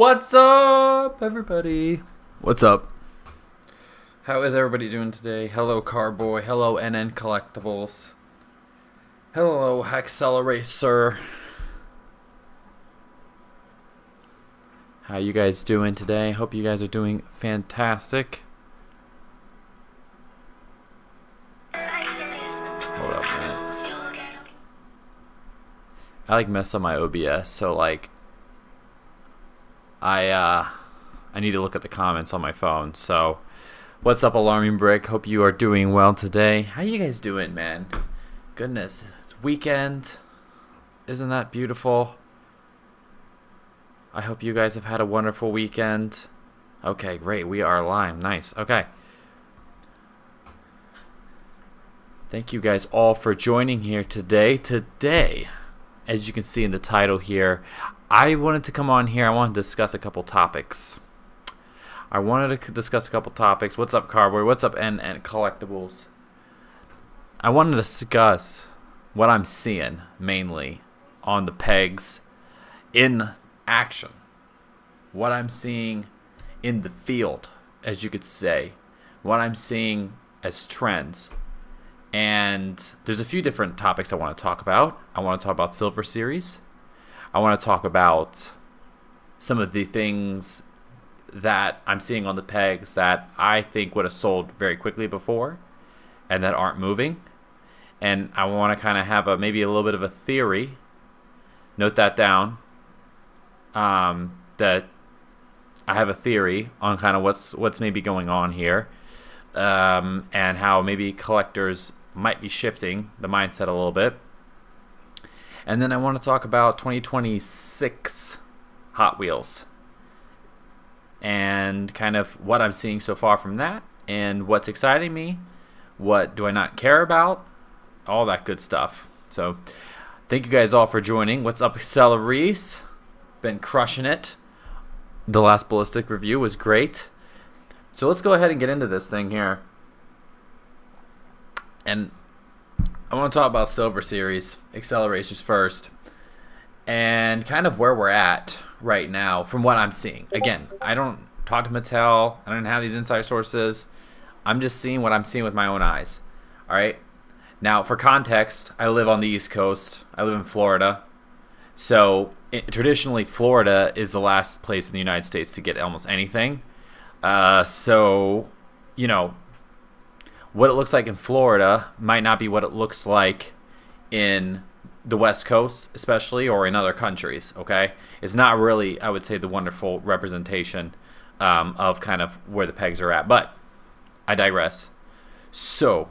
What's up, everybody? What's up? How is everybody doing today? Hello, Carboy. Hello, NN Collectibles. Hello, Acceleracer. How you guys doing today? Hope you guys are doing fantastic. Hold up, man. I messed up my OBS, so I need to look at the comments on my phone. So, what's up, Alarming Brick? Hope you are doing well today. How you guys doing, man? Goodness, it's weekend. Isn't that beautiful? I hope you guys have had a wonderful weekend. Okay, great. We are live. Nice. Okay. Thank you guys all for joining here today. Today, as you can see in the title here, I wanted to come on here. I wanted to discuss a couple topics. What's up, Carboy? What's up, NN Collectibles? I wanted to discuss what I'm seeing mainly on the pegs in action. What I'm seeing in the field, as you could say. What I'm seeing as trends. And there's a few different topics I want to talk about. I want to talk about Silver Series. I want to talk about some of the things that I'm seeing on the pegs that I think would have sold very quickly before and that aren't moving. And I want to kind of have maybe a little bit of a theory. Note that down. That I have a theory on kind of what's maybe going on here. And how maybe collectors might be shifting the mindset a little bit. And then I want to talk about 2026 Hot Wheels and kind of what I'm seeing so far from that and what's exciting me, what do I not care about, all that good stuff. So thank you guys all for joining. What's up, Acceleracers? Been crushing it. The last Ballistic review was great. So let's go ahead and get into this thing here. And I want to talk about Silver Series, Acceleracers first, and kind of where we're at right now from what I'm seeing. Again, I don't talk to Mattel. I don't have these inside sources. I'm just seeing what I'm seeing with my own eyes. All right. Now, for context, I live on the East Coast. I live in Florida. So traditionally, Florida is the last place in the United States to get almost anything. So, you know, what it looks like in Florida might not be what it looks like in the West Coast, especially, or in other countries, okay? It's not really, I would say, the wonderful representation of kind of where the pegs are at. But I digress. So,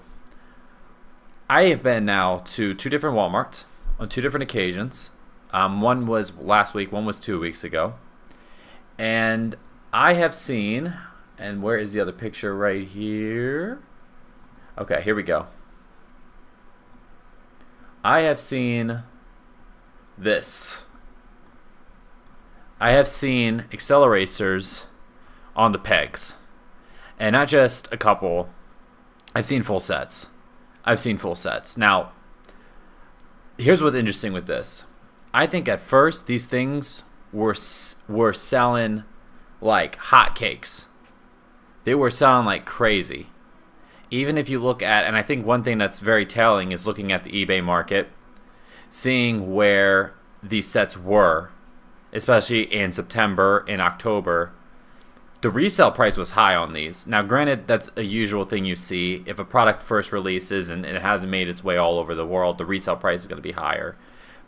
I have been now to two different Walmarts on two different occasions. One was last week, one was 2 weeks ago. And I have seen, and where is the other picture? Right here. Okay, here we go. I have seen this. I have seen Acceleracers on the pegs. And not just a couple. I've seen full sets. Now, here's what's interesting with this. I think at first these things were selling like hotcakes. They were selling like crazy. Even if you look at, and I think one thing that's very telling is looking at the eBay market, seeing where these sets were, especially in September, in October, the resale price was high on these. Now, granted, that's a usual thing you see. If a product first releases and it hasn't made its way all over the world, the resale price is going to be higher.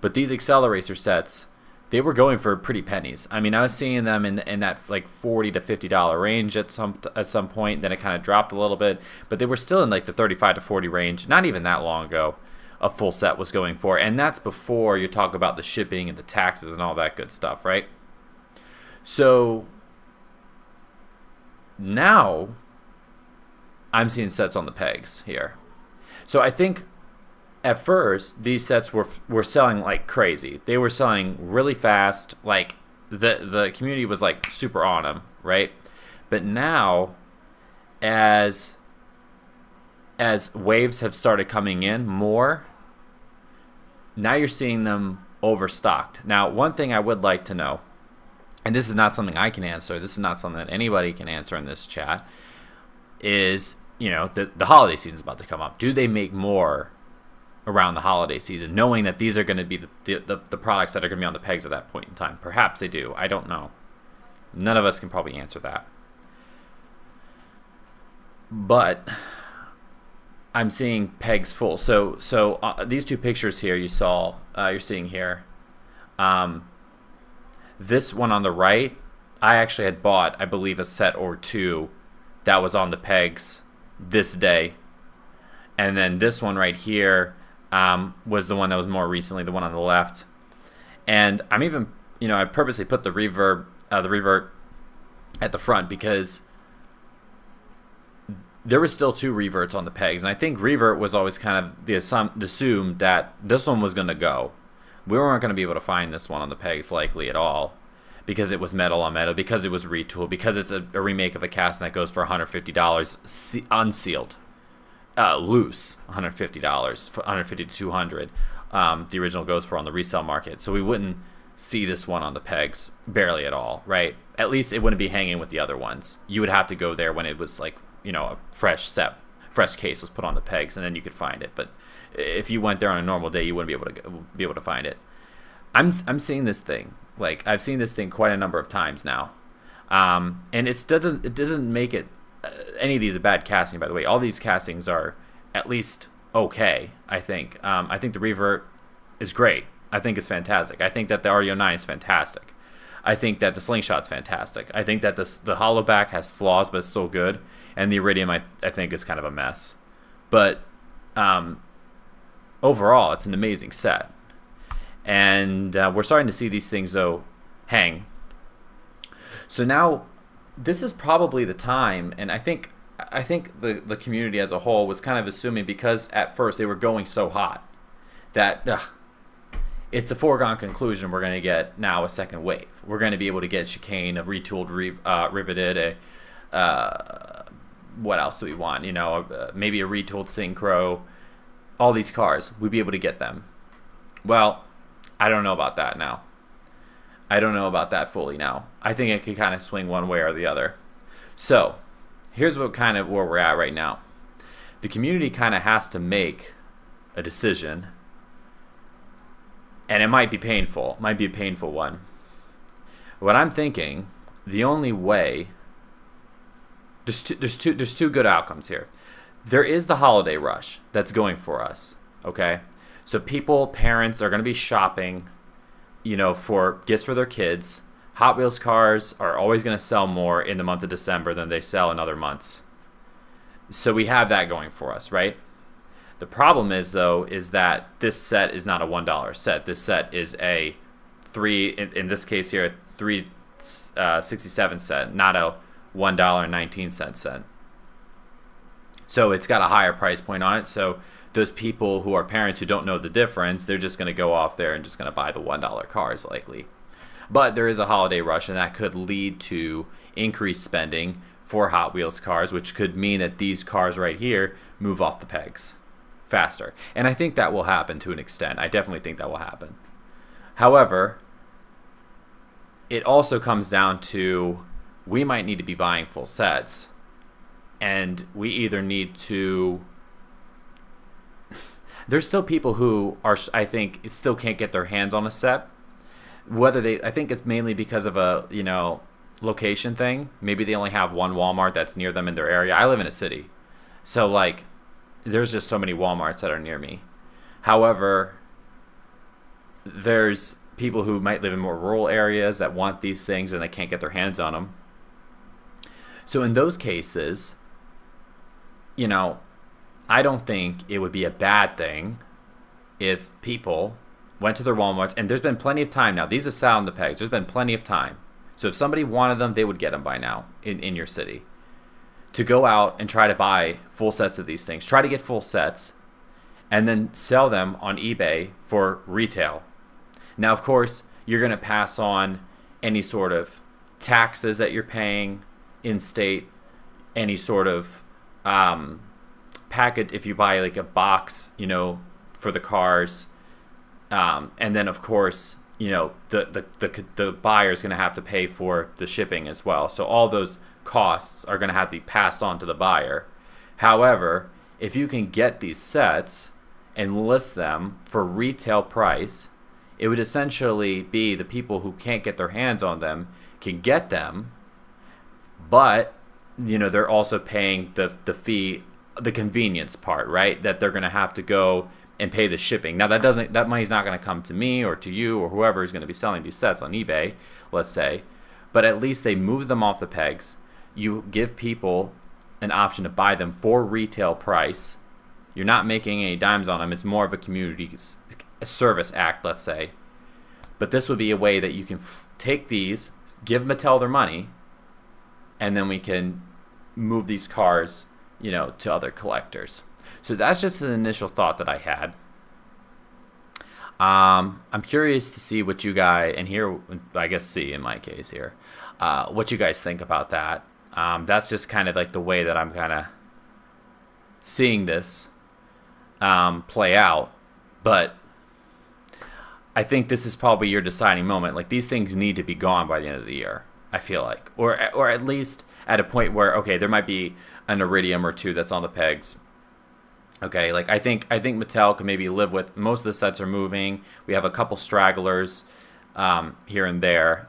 But these Accelerator sets, they were going for pretty pennies. I mean, I was seeing them in that like $40 to $50 range at some point. Then it kind of dropped a little bit, but they were still in like the $35 to $40 range. Not even that long ago, a full set was going for, and that's before you talk about the shipping and the taxes and all that good stuff, right? So now I'm seeing sets on the pegs here. So I think at first, these sets were selling like crazy. They were selling really fast. Like the community was like super on them, right? But now, as waves have started coming in more, now you're seeing them overstocked. Now, one thing I would like to know and this is not something I can answer, this is not something that anybody can answer in this chat, is, the holiday season's about to come up. Do they make more around the holiday season, knowing that these are going to be the products that are going to be on the pegs at that point in time? Perhaps they do. I don't know. None of us can probably answer that. But I'm seeing pegs full. So these two pictures here you're seeing here. This one on the right, I actually had bought, I believe, a set or two that was on the pegs this day. And then this one right here was the one that was more recently, the one on the left. And I'm even, I purposely put the revert at the front because there was still two reverts on the pegs. And I think revert was always kind of assumed that this one was going to go. We weren't going to be able to find this one on the pegs likely at all because it was metal on metal, because it was retooled, because it's a remake of a casting that goes for $150 unsealed. Loose, $150, $150 to $200. The original goes for on the resale market. So we wouldn't see this one on the pegs barely at all, right? At least it wouldn't be hanging with the other ones. You would have to go there when it was like, a fresh case was put on the pegs, and then you could find it. But if you went there on a normal day, you wouldn't be able to find it. I'm seeing this thing. Like, I've seen this thing quite a number of times now, and it doesn't make it any of these a bad casting. By the way, all these castings are at least okay. I think the revert is great. I think it's fantastic. I think that the RDO9 is fantastic. I think that the slingshot's fantastic. I think that the hollow back has flaws, but it's still good. And the iridium, I think, is kind of a mess. But overall, it's an amazing set. And we're starting to see these things, though, hang. So now, this is probably the time, and I think the community as a whole was kind of assuming, because at first they were going so hot, that it's a foregone conclusion we're going to get now a second wave. We're going to be able to get chicane, a retooled, riveted, what else do we want? Maybe a retooled synchro. All these cars, we'd be able to get them. Well, I don't know about that now. I don't know about that fully now. I think it could kind of swing one way or the other. So, here's where we're at right now. The community kind of has to make a decision, and it might be painful. It might be a painful one. What I'm thinking, the only way, there's two good outcomes here. There is the holiday rush that's going for us, okay? So parents are going to be shopping, for gifts for their kids. Hot Wheels cars are always going to sell more in the month of December than they sell in other months. So we have that going for us, right? The problem is that this set is not a $1 set. This set is a in this case here, a $3.67 set, not a $1.19 set. So it's got a higher price point on it. So those people who are parents who don't know the difference, they're just going to go off there and just going to buy the $1 cars likely. But there is a holiday rush, and that could lead to increased spending for Hot Wheels cars, which could mean that these cars right here move off the pegs faster. And I think that will happen to an extent. I definitely think that will happen. However, it also comes down to we might need to be buying full sets, and we either need to... There's still people who are, I think, still can't get their hands on a set. I think it's mainly because of a, location thing. Maybe they only have one Walmart that's near them in their area. I live in a city, so there's just so many Walmarts that are near me. However, there's people who might live in more rural areas that want these things and they can't get their hands on them. So in those cases, I don't think it would be a bad thing if people went to their Walmarts, and there's been plenty of time now. These have sat on the pegs. There's been plenty of time. So if somebody wanted them, they would get them by now in your city. To go out and try to buy full sets of these things. Try to get full sets and then sell them on eBay for retail. Now, of course, you're going to pass on any sort of taxes that you're paying in state, any sort of package if you buy a box, for the cars. And then, of course, the buyer is going to have to pay for the shipping as well. So all those costs are going to have to be passed on to the buyer. However, if you can get these sets and list them for retail price, it would essentially be the people who can't get their hands on them can get them, but they're also paying the fee, the convenience part, right? That they're going to have to go and pay the shipping. Now that money's not going to come to me or to you or whoever is going to be selling these sets on eBay, let's say, but at least they move them off the pegs. You give people an option to buy them for retail price. You're not making any dimes on them. It's more of a community service act, let's say. But this would be a way that you can take these, give Mattel their money, and then we can move these cars, to other collectors. So that's just an initial thought that I had. I'm curious to see what you guys, and here, I guess C in my case here, what you guys think about that. That's just kind of like the way that I'm kind of seeing this play out. But I think this is probably your deciding moment. Like, these things need to be gone by the end of the year, I feel like. Or at least at a point where, okay, there might be an Iridium or two that's on the pegs. Okay, like I think Mattel can maybe live with most of the sets are moving. We have a couple stragglers here and there.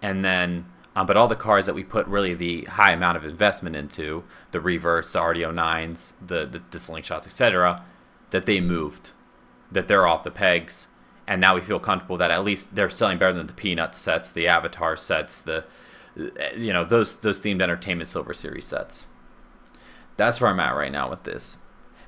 And then, but all the cars that we put really the high amount of investment into, the Reverse, the RD09s, the Slingshots, etc., that they moved, that they're off the pegs. And now we feel comfortable that at least they're selling better than the Peanut sets, the Avatar sets, those themed entertainment Silver Series sets. That's where I'm at right now with this.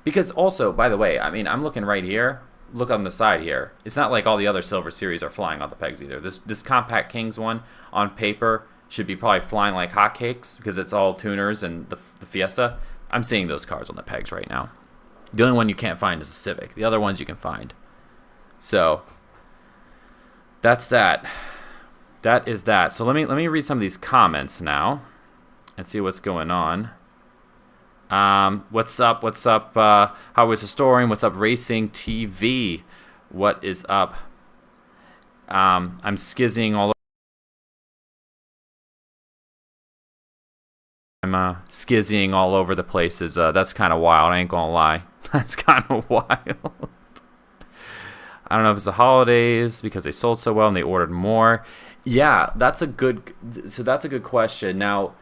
Because also, by the way, I mean, I'm looking right here. Look on the side here. It's not like all the other Silver Series are flying off the pegs either. This Compact Kings one on paper should be probably flying like hotcakes because it's all tuners and the Fiesta. I'm seeing those cars on the pegs right now. The only one you can't find is the Civic. The other ones you can find. So that's that. That is that. So let me read some of these comments now and see what's going on. What's up? What's up? How was the story? What's up, Racing TV? What is up? I'm skizzying all over. I'm skizzying all over the places. That's kind of wild. I ain't gonna lie. That's kind of wild. I don't know if it's the holidays because they sold so well and they ordered more. Yeah, that's a good question. Now,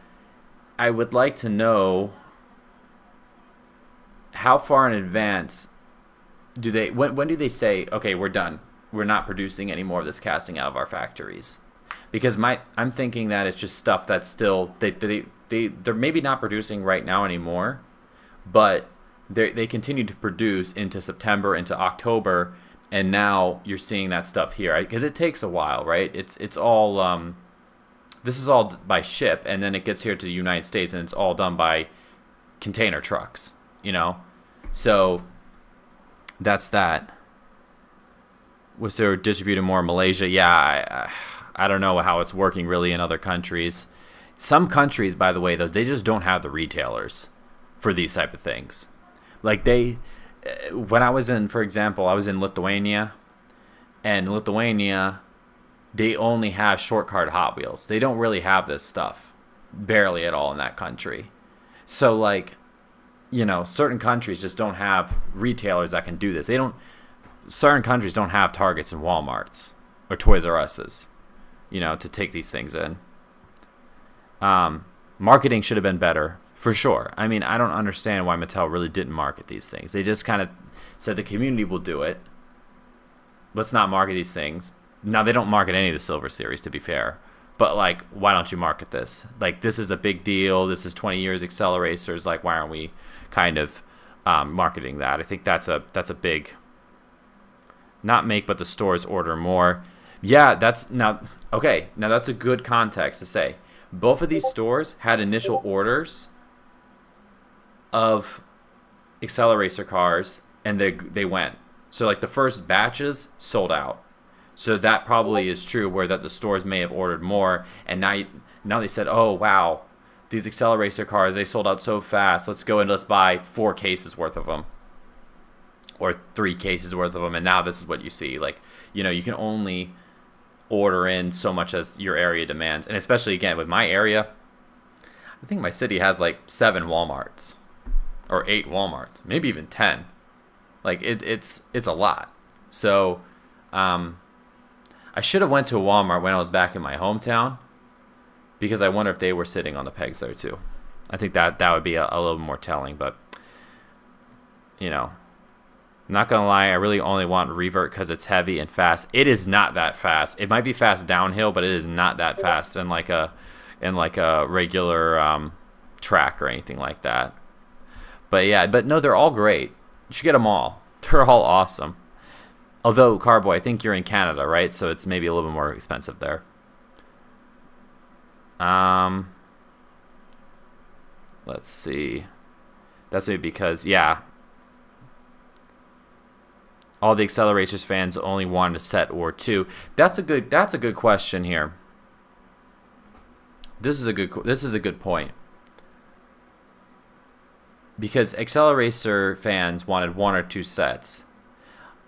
I would like to know how far in advance do they when do they say, okay, we're done, we're not producing any more of this casting out of our factories? Because I'm thinking that it's just stuff that's still they're maybe not producing right now anymore, but they continue to produce into September, into October, and now you're seeing that stuff here because it takes a while, right? It's all this is all by ship, and then it gets here to the United States, and it's all done by container trucks. So that's that. Was there distributed more in Malaysia? Yeah, I don't know how it's working really in other countries. Some countries, by the way, though, they just don't have the retailers for these type of things. Like when I was in, for example, I was in Lithuania, and Lithuania, they only have short card Hot Wheels. They don't really have this stuff, barely at all in that country. So like, certain countries just don't have retailers that can do this. Certain countries don't have Targets and Walmarts or Toys R Us's, to take these things in. Marketing should have been better, for sure. I mean, I don't understand why Mattel really didn't market these things. They just kind of said the community will do it. Let's not market these things. Now, they don't market any of the Silver Series, to be fair. But, like, why don't you market this? Like, this is a big deal. This is 20 years Acceleracers. Like, why aren't we kind of marketing that? I think that's a big, not make, but the stores order more. Yeah, that's a good context to say. Both of these stores had initial orders of Acceleracer cars, and they went. So, like, the first batches sold out. So that probably is true, where that the stores may have ordered more, and now they said, oh, wow, these Acceleracer cars, they sold out so fast. Let's go and let's buy 4 cases worth of them, or 3 cases worth of them, and now this is what you see. Like, you can only order in so much as your area demands. And especially, again, with my area, I think my city has like 7 Walmarts or 8 Walmarts, maybe even 10. Like it's a lot. So I should have went to a Walmart when I was back in my hometown, because I wonder if they were sitting on the pegs there too. I think that would be a little more telling. But you know, not gonna lie, I really only want revert because it's heavy and fast. It is not that fast. It might be fast downhill, but it is not that fast in like a regular track or anything like that. But yeah, but no, they're all great. You should get them all. They're all awesome. Although, Carboy, I think you're in Canada, right? So it's maybe a little bit more expensive there. Let's see. That's maybe because, yeah, all the Acceleracers fans only wanted a set or 2. That's a good question here. This is a good point. Because Acceleracer fans wanted 1 or 2 sets.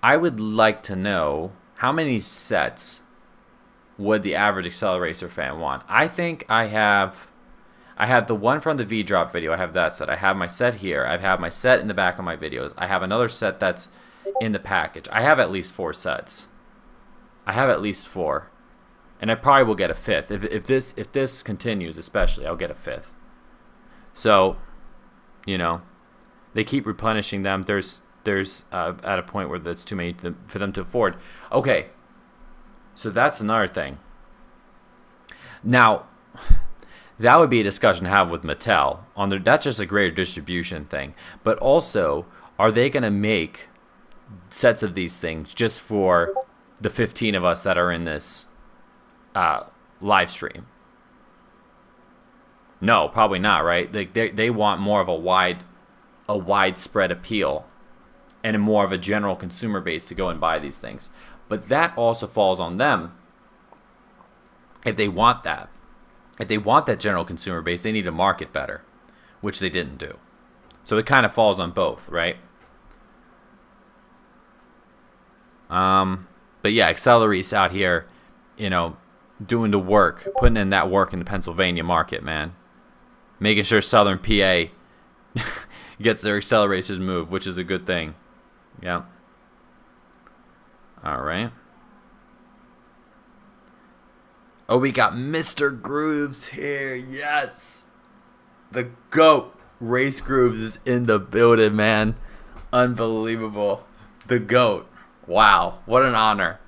I would like to know how many sets would the average Acceleracer fan want. I think I have the one from the V-Drop video. I have that set. I have my set here. I have my set in the back of my videos. I have another set that's in the package. I have at least 4 sets. I have at least 4. And I probably will get a 5th. If this continues, especially, I'll get a 5th. So, you know, they keep replenishing them. There's at a point where that's too many for them to afford. Okay, so that's another thing. Now, that would be a discussion to have with Mattel. That's just a greater distribution thing. But also, are they going to make sets of these things just for the 15 of us that are in this live stream? No, probably not, right? They want more of a widespread appeal and more of a general consumer base to go and buy these things. But that also falls on them. If they want that general consumer base, they need to market better, which they didn't do. So it kind of falls on both, right? But yeah, Accelerace out here, you know, doing the work, putting in that work in the Pennsylvania market, man. Making sure Southern PA gets their Acceleracers moved, which is a good thing. Yeah. All right. Oh, we got Mr. Grooves here. Yes. The GOAT. Race Grooves is in the building, man. Unbelievable. The GOAT. Wow. What an honor.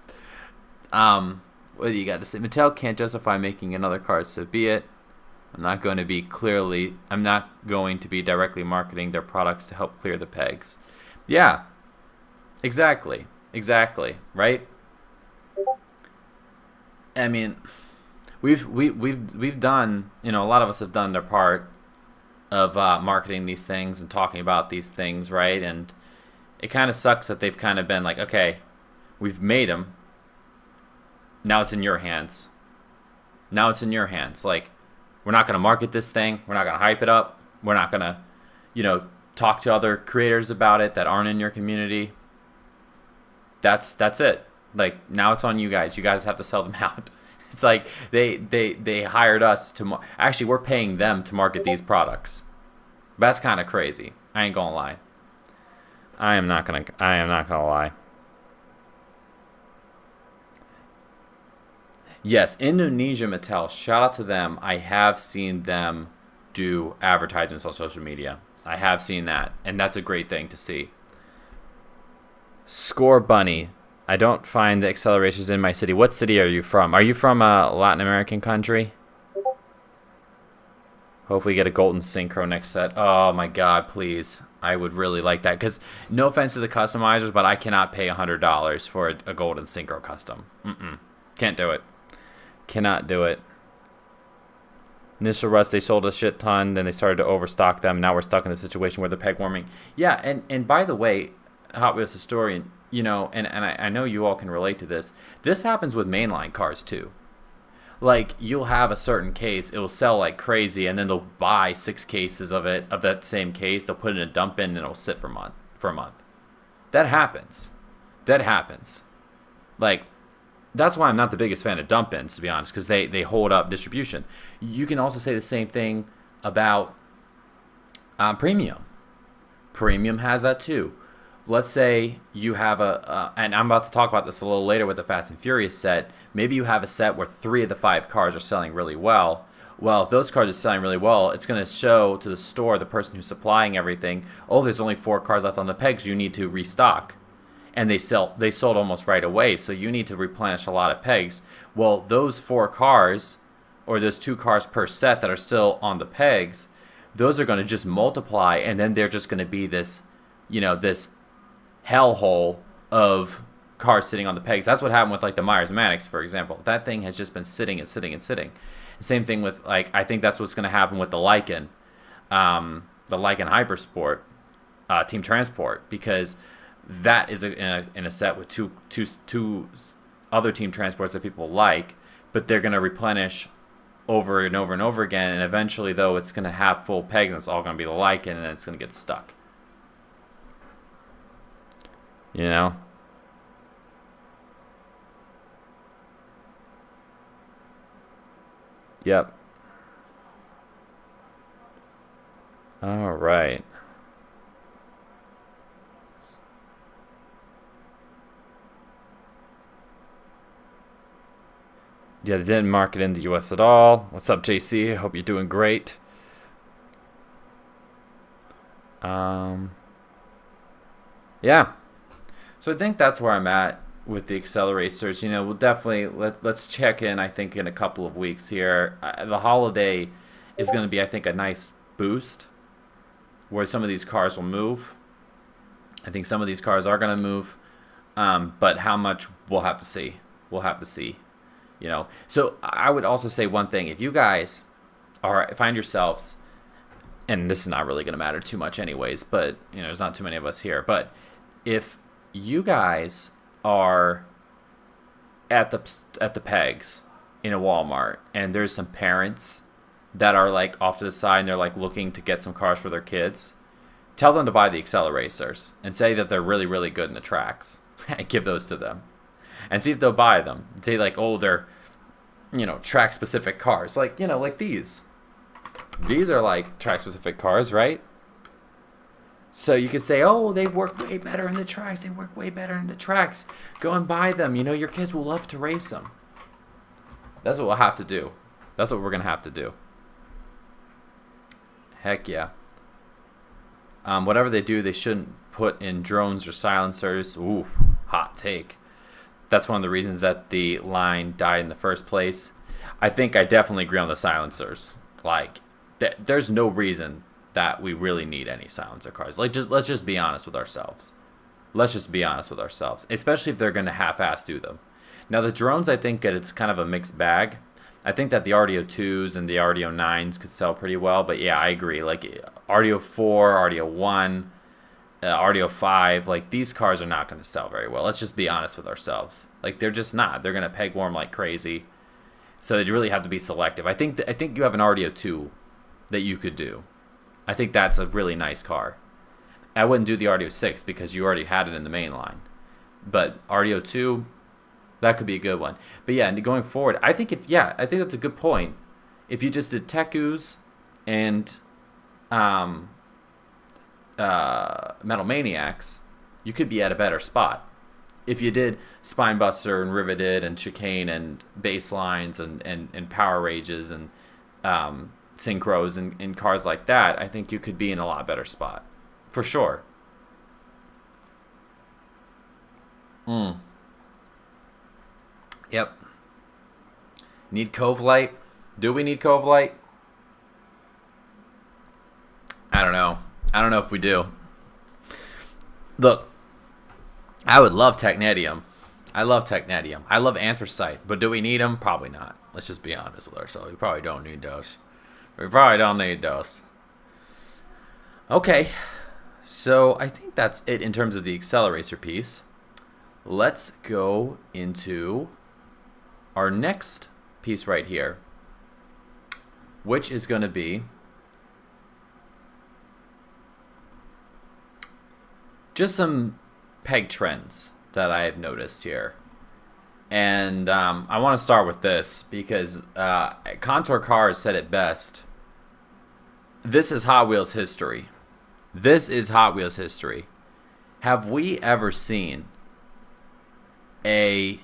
What do you got to say? Mattel can't justify making another car, so be it. I'm not going to be directly marketing their products to help clear the pegs. Yeah. Exactly. Right? I mean, we've done, you know, a lot of us have done their part of marketing these things and talking about these things, right? And it kind of sucks that they've kind of been like, okay, we've made them. Now it's in your hands. Like, we're not going to market this thing. We're not going to hype it up. We're not going to, you know, talk to other creators about it that aren't in your community. That's it. Like, now it's on you guys. You guys have to sell them out. It's like they hired us to actually, we're paying them to market these products. That's kind of crazy. I ain't gonna lie. I am not gonna lie. Yes, Indonesia Mattel. Shout out to them. I have seen them do advertisements on social media. I have seen that, and that's a great thing to see. Score Bunny. I don't find the Acceleracers in my city. What city are you from? Are you from a Latin American country? Hopefully get a golden synchro next set. Oh my god, please. I would really like that. Because, no offense to the customizers, but I cannot pay $100 for a golden synchro custom. Can't do it. Cannot do it. Initial Rust, they sold a shit ton, then they started to overstock them. Now we're stuck in the situation where they're peg warming. Yeah, and by the way, Hot Wheels historian, you know, and I know you all can relate to this. This happens with mainline cars too. Like, you'll have a certain case, it will sell like crazy, and then they'll buy 6 cases of that same case. They'll put it in a dump bin, and it'll sit for a month. That happens. Like, that's why I'm not the biggest fan of dump ins, to be honest, because they hold up distribution. You can also say the same thing about premium. Premium has that too. Let's say you have and I'm about to talk about this a little later with the Fast and Furious set. Maybe you have a set where 3 of the 5 cars are selling really well. Well, if those cars are selling really well, it's going to show to the store, the person who's supplying everything, oh, there's only 4 cars left on the pegs, you need to restock. And they sold almost right away, so you need to replenish a lot of pegs. Well, those 4 cars, or those 2 cars per set that are still on the pegs, those are going to just multiply, and then they're just going to be this, this hellhole of cars sitting on the pegs. That's what happened with like the Myers Maddox, for example. That thing has just been sitting and sitting and sitting. Same thing with I think that's what's going to happen with the Lycan Hypersport Team Transport, because that is in a set with two other Team Transports that people like, but they're going to replenish over and over and over again, and eventually, though, it's going to have full pegs, and it's all going to be the Lycan, and then it's going to get stuck. Yep. All right. Yeah, they didn't market in the US at all. What's up, JC? I hope you're doing great. Yeah. So I think that's where I'm at with the Acceleracers. We'll definitely let's check in, I think, in a couple of weeks here. The holiday is going to be, I think, a nice boost where some of these cars will move. I think some of these cars are going to move, but how much, we'll have to see. So I would also say one thing: if you guys find yourselves, and this is not really going to matter too much anyways, but there's not too many of us here, but if you guys are at the pegs in a Walmart and there's some parents that are like off to the side and they're like looking to get some cars for their kids, tell them to buy the Acceleracers and say that they're really, really good in the tracks and give those to them and see if they'll buy them. Say like, oh, they're track specific cars, like like these are like track specific cars, right? So you could say, oh, they work way better in the tracks. Go and buy them. Your kids will love to race them. That's what we'll have to do. That's what we're going to have to do. Heck yeah. Whatever they do, they shouldn't put in drones or silencers. Ooh, hot take. That's one of the reasons that the line died in the first place. I think I definitely agree on the silencers. Like, there's no reason that we really need any silencer cars. Like, let's just be honest with ourselves. Especially if they're going to half-ass do them. Now, the drones, I think it's kind of a mixed bag. I think that the RDO 2s and the RDO 9s could sell pretty well. But yeah, I agree. Like, RDO 4, RDO 1, RDO 5, like, these cars are not going to sell very well. Let's just be honest with ourselves. Like, they're just not. They're going to peg warm like crazy. So you really have to be selective. I think you have an RDO 2 that you could do. I think that's a really nice car. I wouldn't do the RDO 6 because you already had it in the main line. But RDO 2, that could be a good one. But yeah, going forward, I think that's a good point. If you just did Tekus and Metal Maniacs, you could be at a better spot. If you did Spinebuster and Riveted and Chicane and Baselines and Power Rages and Synchros and cars like that, I think you could be in a lot better spot. For sure. Yep. Need Cove Light? Do we need Cove Light? I don't know. I don't know if we do. Look, I would love Technetium. I love Technetium. I love Anthracite. But do we need them? Probably not. Let's just be honest with ourselves. We probably don't need those. Okay. So I think that's it in terms of the Acceleracer piece. Let's go into our next piece right here, which is going to be just some peg trends that I have noticed here. And I want to start with this because Contour Cars said it best. This is Hot Wheels history. This is Hot Wheels history. Have we ever seen a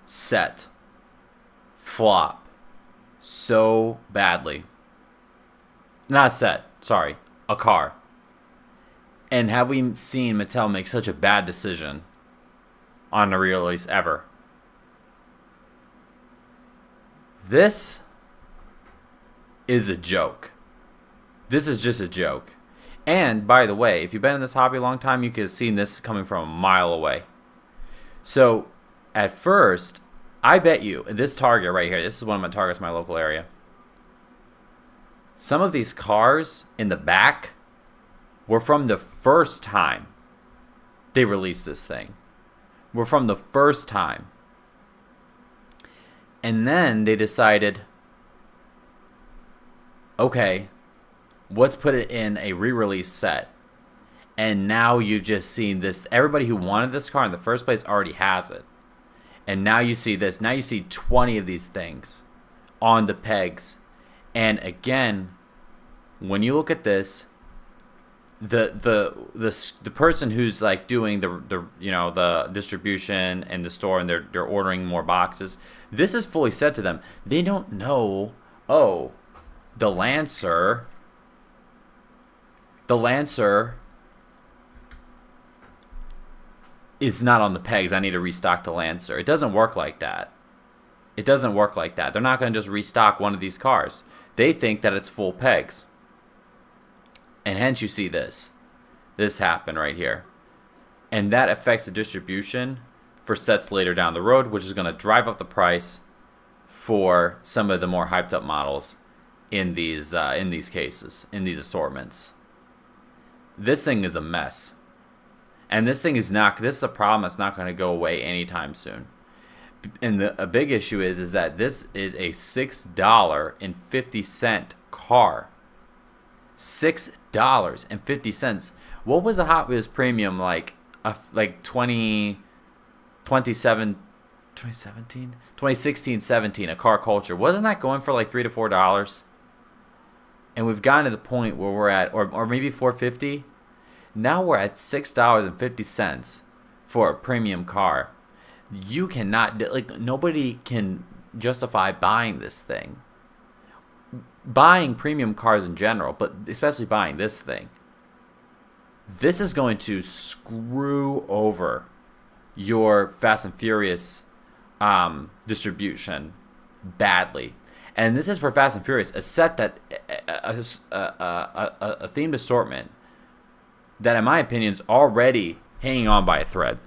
set flop so badly? Not a set, sorry, a car. And have we seen Mattel make such a bad decision on a re-release ever? This is a joke. This is just a joke. And, by the way, if you've been in this hobby a long time, you could have seen this coming from a mile away. So, at first, I bet you, this Target right here, this is one of my Targets in my local area. Some of these cars in the back were from the first time they released this thing. Were from the first time. And then they decided, okay, let's put it in a re-release set. And now you've just seen this. Everybody who wanted this car in the first place already has it. And now you see this. Now you see 20 of these things on the pegs. And again, when you look at this, the person who's like doing the distribution and the store, and they're ordering more boxes, this is fully said to them. They don't know, oh, the Lancer is not on the pegs. I need to restock the Lancer. It doesn't work like that. It doesn't work like that. They're not going to just restock one of these cars. They think that it's full pegs. And hence you see this happen right here. And that affects the distribution for sets later down the road, which is going to drive up the price for some of the more hyped up models in these cases, in these assortments. This thing is a mess. And this is a problem that's not going to go away anytime soon. And a big issue is that this is a $6.50 car. $6.50. What was a Hot Wheels premium like 2016, 17, a car culture? Wasn't that going for like $3 to $4? And we've gotten to the point where we're at, or maybe $4.50. Now we're at $6.50 for a premium car. You cannot, nobody can justify buying this thing. Buying premium cars in general, but especially buying this thing. This is going to screw over your Fast and Furious distribution badly. And this is for Fast and Furious, a set that a themed assortment that, in my opinion, is already hanging on by a thread.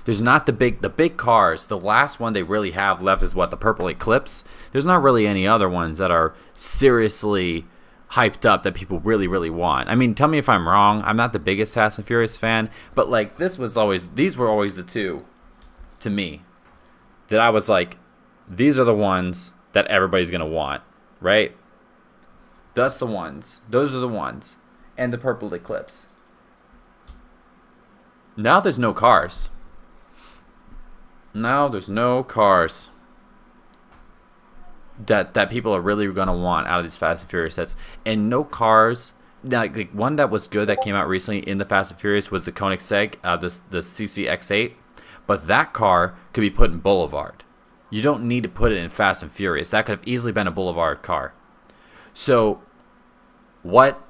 There's not the big cars. The last one they really have left is the Purple Eclipse. There's not really any other ones that are seriously hyped up that people really, really want. I mean, tell me if I'm wrong. I'm not the biggest Fast and Furious fan, but like these were always the two to me that I was like, these are the ones that everybody's gonna want, right? Those are the ones. And the Purple Eclipse. Now there's no cars. That people are really gonna want out of these Fast and Furious sets, and no cars. Like one that was good that came out recently in the Fast and Furious was the Koenigsegg, the CCX8, but that car could be put in Boulevard. You don't need to put it in Fast and Furious. That could have easily been a Boulevard car. So, what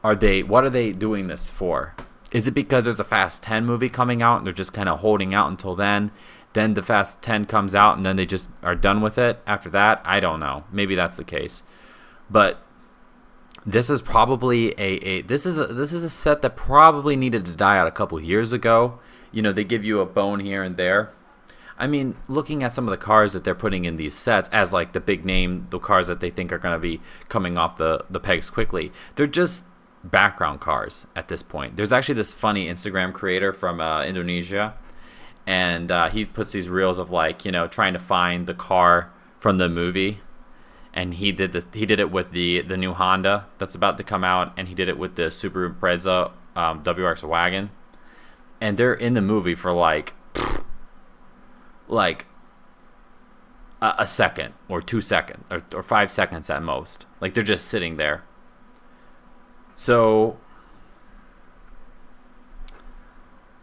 are they doing this for? Is it because there's a Fast 10 movie coming out and they're just kind of holding out until then? Then the Fast 10 comes out and then they just are done with it after that? I don't know. Maybe that's the case. But this is probably this is a set that probably needed to die out a couple years ago. You know, they give you a bone here and there. I mean, looking at some of the cars that they're putting in these sets as like the big name, the cars that they think are going to be coming off the pegs quickly, they're just background cars at this point. There's actually this funny Instagram creator from Indonesia, and he puts these reels of like, you know, trying to find the car from the movie, and he did it with the new Honda that's about to come out, and he did it with the Subaru Impreza WRX wagon, and they're in the movie for like like a second or 2 seconds or 5 seconds at most. Like they're just sitting there. So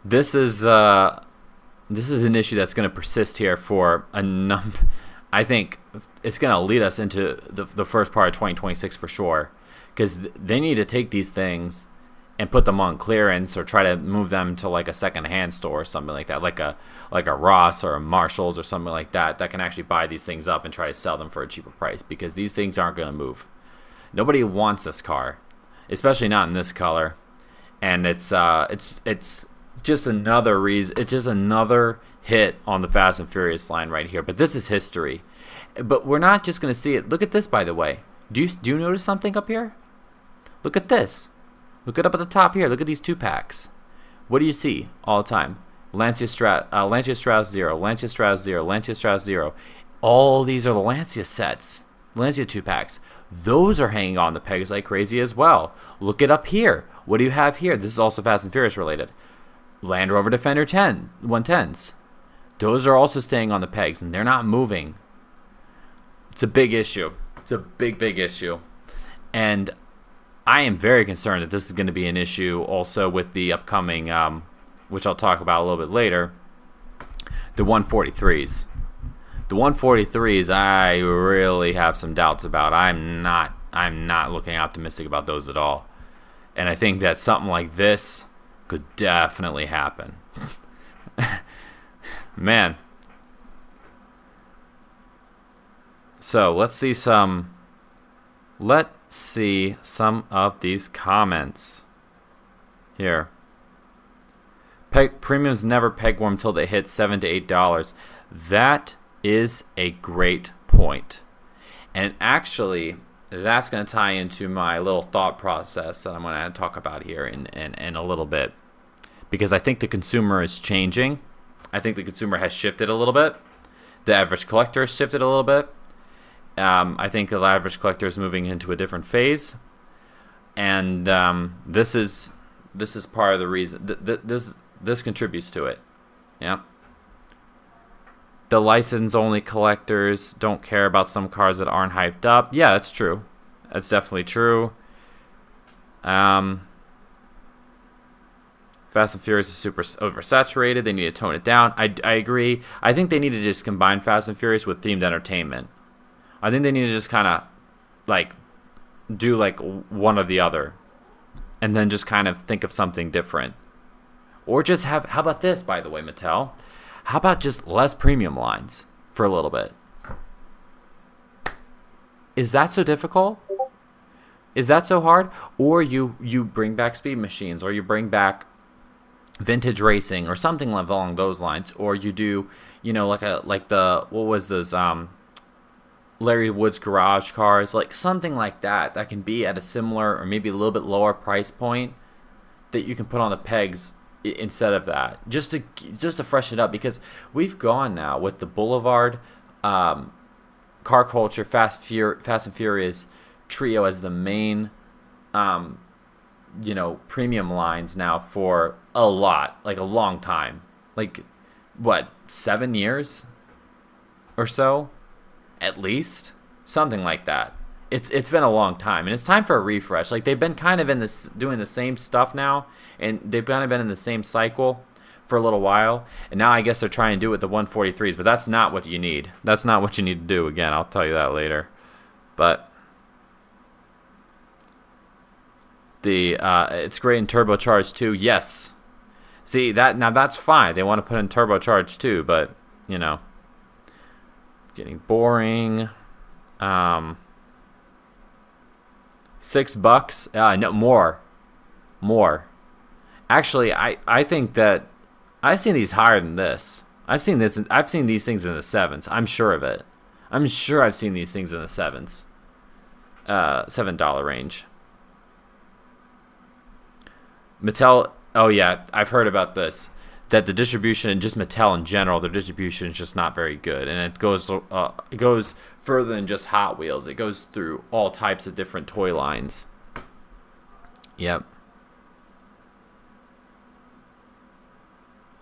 this is an issue that's going to persist here for a number. I think it's going to lead us into the first part of 2026 for sure, because they need to take these things and put them on clearance or try to move them to like a secondhand store or something like that, like a Ross or a Marshalls or something like that can actually buy these things up and try to sell them for a cheaper price, because these things aren't going to move. Nobody wants this car, especially not in this color, and it's just another reason. It's just another hit on the Fast and Furious line right here. But this is history. But we're not just going to see it. Look at this, by the way. Do you notice something up here? Look at this. Look it up at the top here. Look at these 2-packs. What do you see all the time? Lancia Stratos 0, Lancia Stratos 0, Lancia Stratos 0. All these are the Lancia sets. Lancia 2-packs. Those are hanging on the pegs like crazy as well. Look it up here. What do you have here? This is also Fast and Furious related. Land Rover Defender 110s. Those are also staying on the pegs, and they're not moving. It's a big issue. It's a big issue. And I am very concerned that this is going to be an issue also with the upcoming, which I'll talk about a little bit later, the 143s. The 143s, I really have some doubts about. I'm not looking optimistic about those at all. And I think that something like this could definitely happen. Man. So let's see some of these comments here. Premiums never peg warm until they hit $7 to $8. That is a great point. And actually, that's going to tie into my little thought process that I'm going to talk about here in a little bit. Because I think the consumer is changing. I think the consumer has shifted a little bit. The average collector has shifted a little bit. I think the average collector is moving into a different phase. And this is part of the reason. This contributes to it. Yeah. The license-only collectors don't care about some cars that aren't hyped up. Yeah, that's true. That's definitely true. Fast and Furious is super oversaturated. They need to tone it down. I agree. I think they need to just combine Fast and Furious with themed entertainment. I think they need to just kind of like do like one or the other, and then just kind of think of something different. Or just have, how about this, by the way, Mattel? How about just less premium lines for a little bit? Is that so difficult? Is that so hard? Or you bring back speed machines, or you bring back vintage racing, or something along those lines, or you do, like the what was those Larry Wood's garage cars, like something like that can be at a similar or maybe a little bit lower price point that you can put on the pegs instead of that, just to freshen it up, because we've gone now with the Boulevard, car culture, Fast and Furious trio as the main premium lines now for a long time, like what, 7 years or so, at least, something like that. It's been a long time, and it's time for a refresh. Like, they've been kind of doing the same stuff now, and they've kind of been in the same cycle for a little while, and now I guess they're trying to do it with the 143s, but that's not what you need. That's not what you need to do. Again, I'll tell you that later. But it's great in turbocharged too. Yes. See, that's fine. They want to put in turbocharged too, but getting boring. $6. No, more. Actually, I think that I've seen these higher than this. I've seen these things in the 7s. I'm sure of it. I'm sure I've seen these things in the 7s. $7 range. Mattel. Oh yeah, I've heard about this. That the distribution, and just Mattel in general, their distribution is just not very good, and it goes further than just Hot Wheels. It goes through all types of different toy lines. Yep.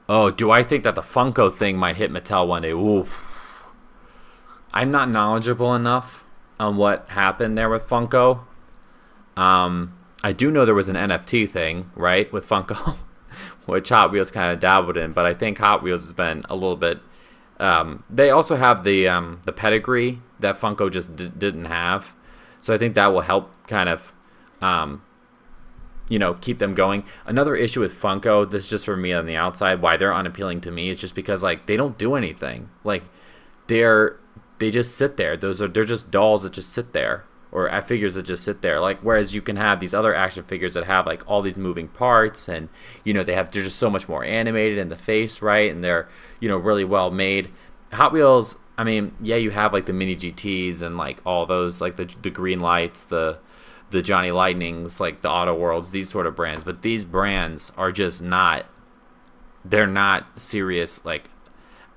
Oh, do I think that the Funko thing might hit Mattel one day? Ooh. I'm not knowledgeable enough on what happened there with Funko. I do know there was an NFT thing, right, with Funko, which Hot Wheels kind of dabbled in, but I think Hot Wheels has been a little bit. They also have the pedigree that Funko just didn't have, so I think that will help kind of, keep them going. Another issue with Funko, this is just for me on the outside, why they're unappealing to me is just because like they don't do anything. Like they just sit there. They're just dolls that just sit there, or figures that just sit there. Like whereas you can have these other action figures that have like all these moving parts, and they're just so much more animated in the face, right? And they're really well made. Hot Wheels, I mean, yeah, you have like the mini GTs and like all those, like the green lights, the Johnny Lightnings, like the Auto Worlds, these sort of brands. But these brands are just not. They're not serious. Like,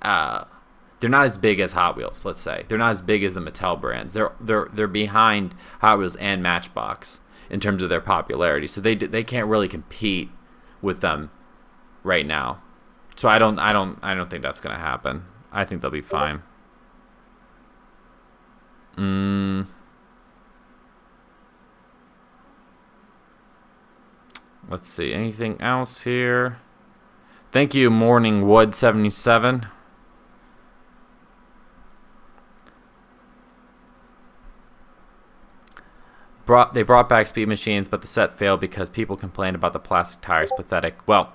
they're not as big as Hot Wheels. Let's say they're not as big as the Mattel brands. They're behind Hot Wheels and Matchbox in terms of their popularity. So they can't really compete with them right now. So I don't think that's gonna happen. I think they'll be fine. Let's see. Anything else here? Thank you, Morningwood77. They brought back Speed Machines, but the set failed because people complained about the plastic tires. Pathetic. Well,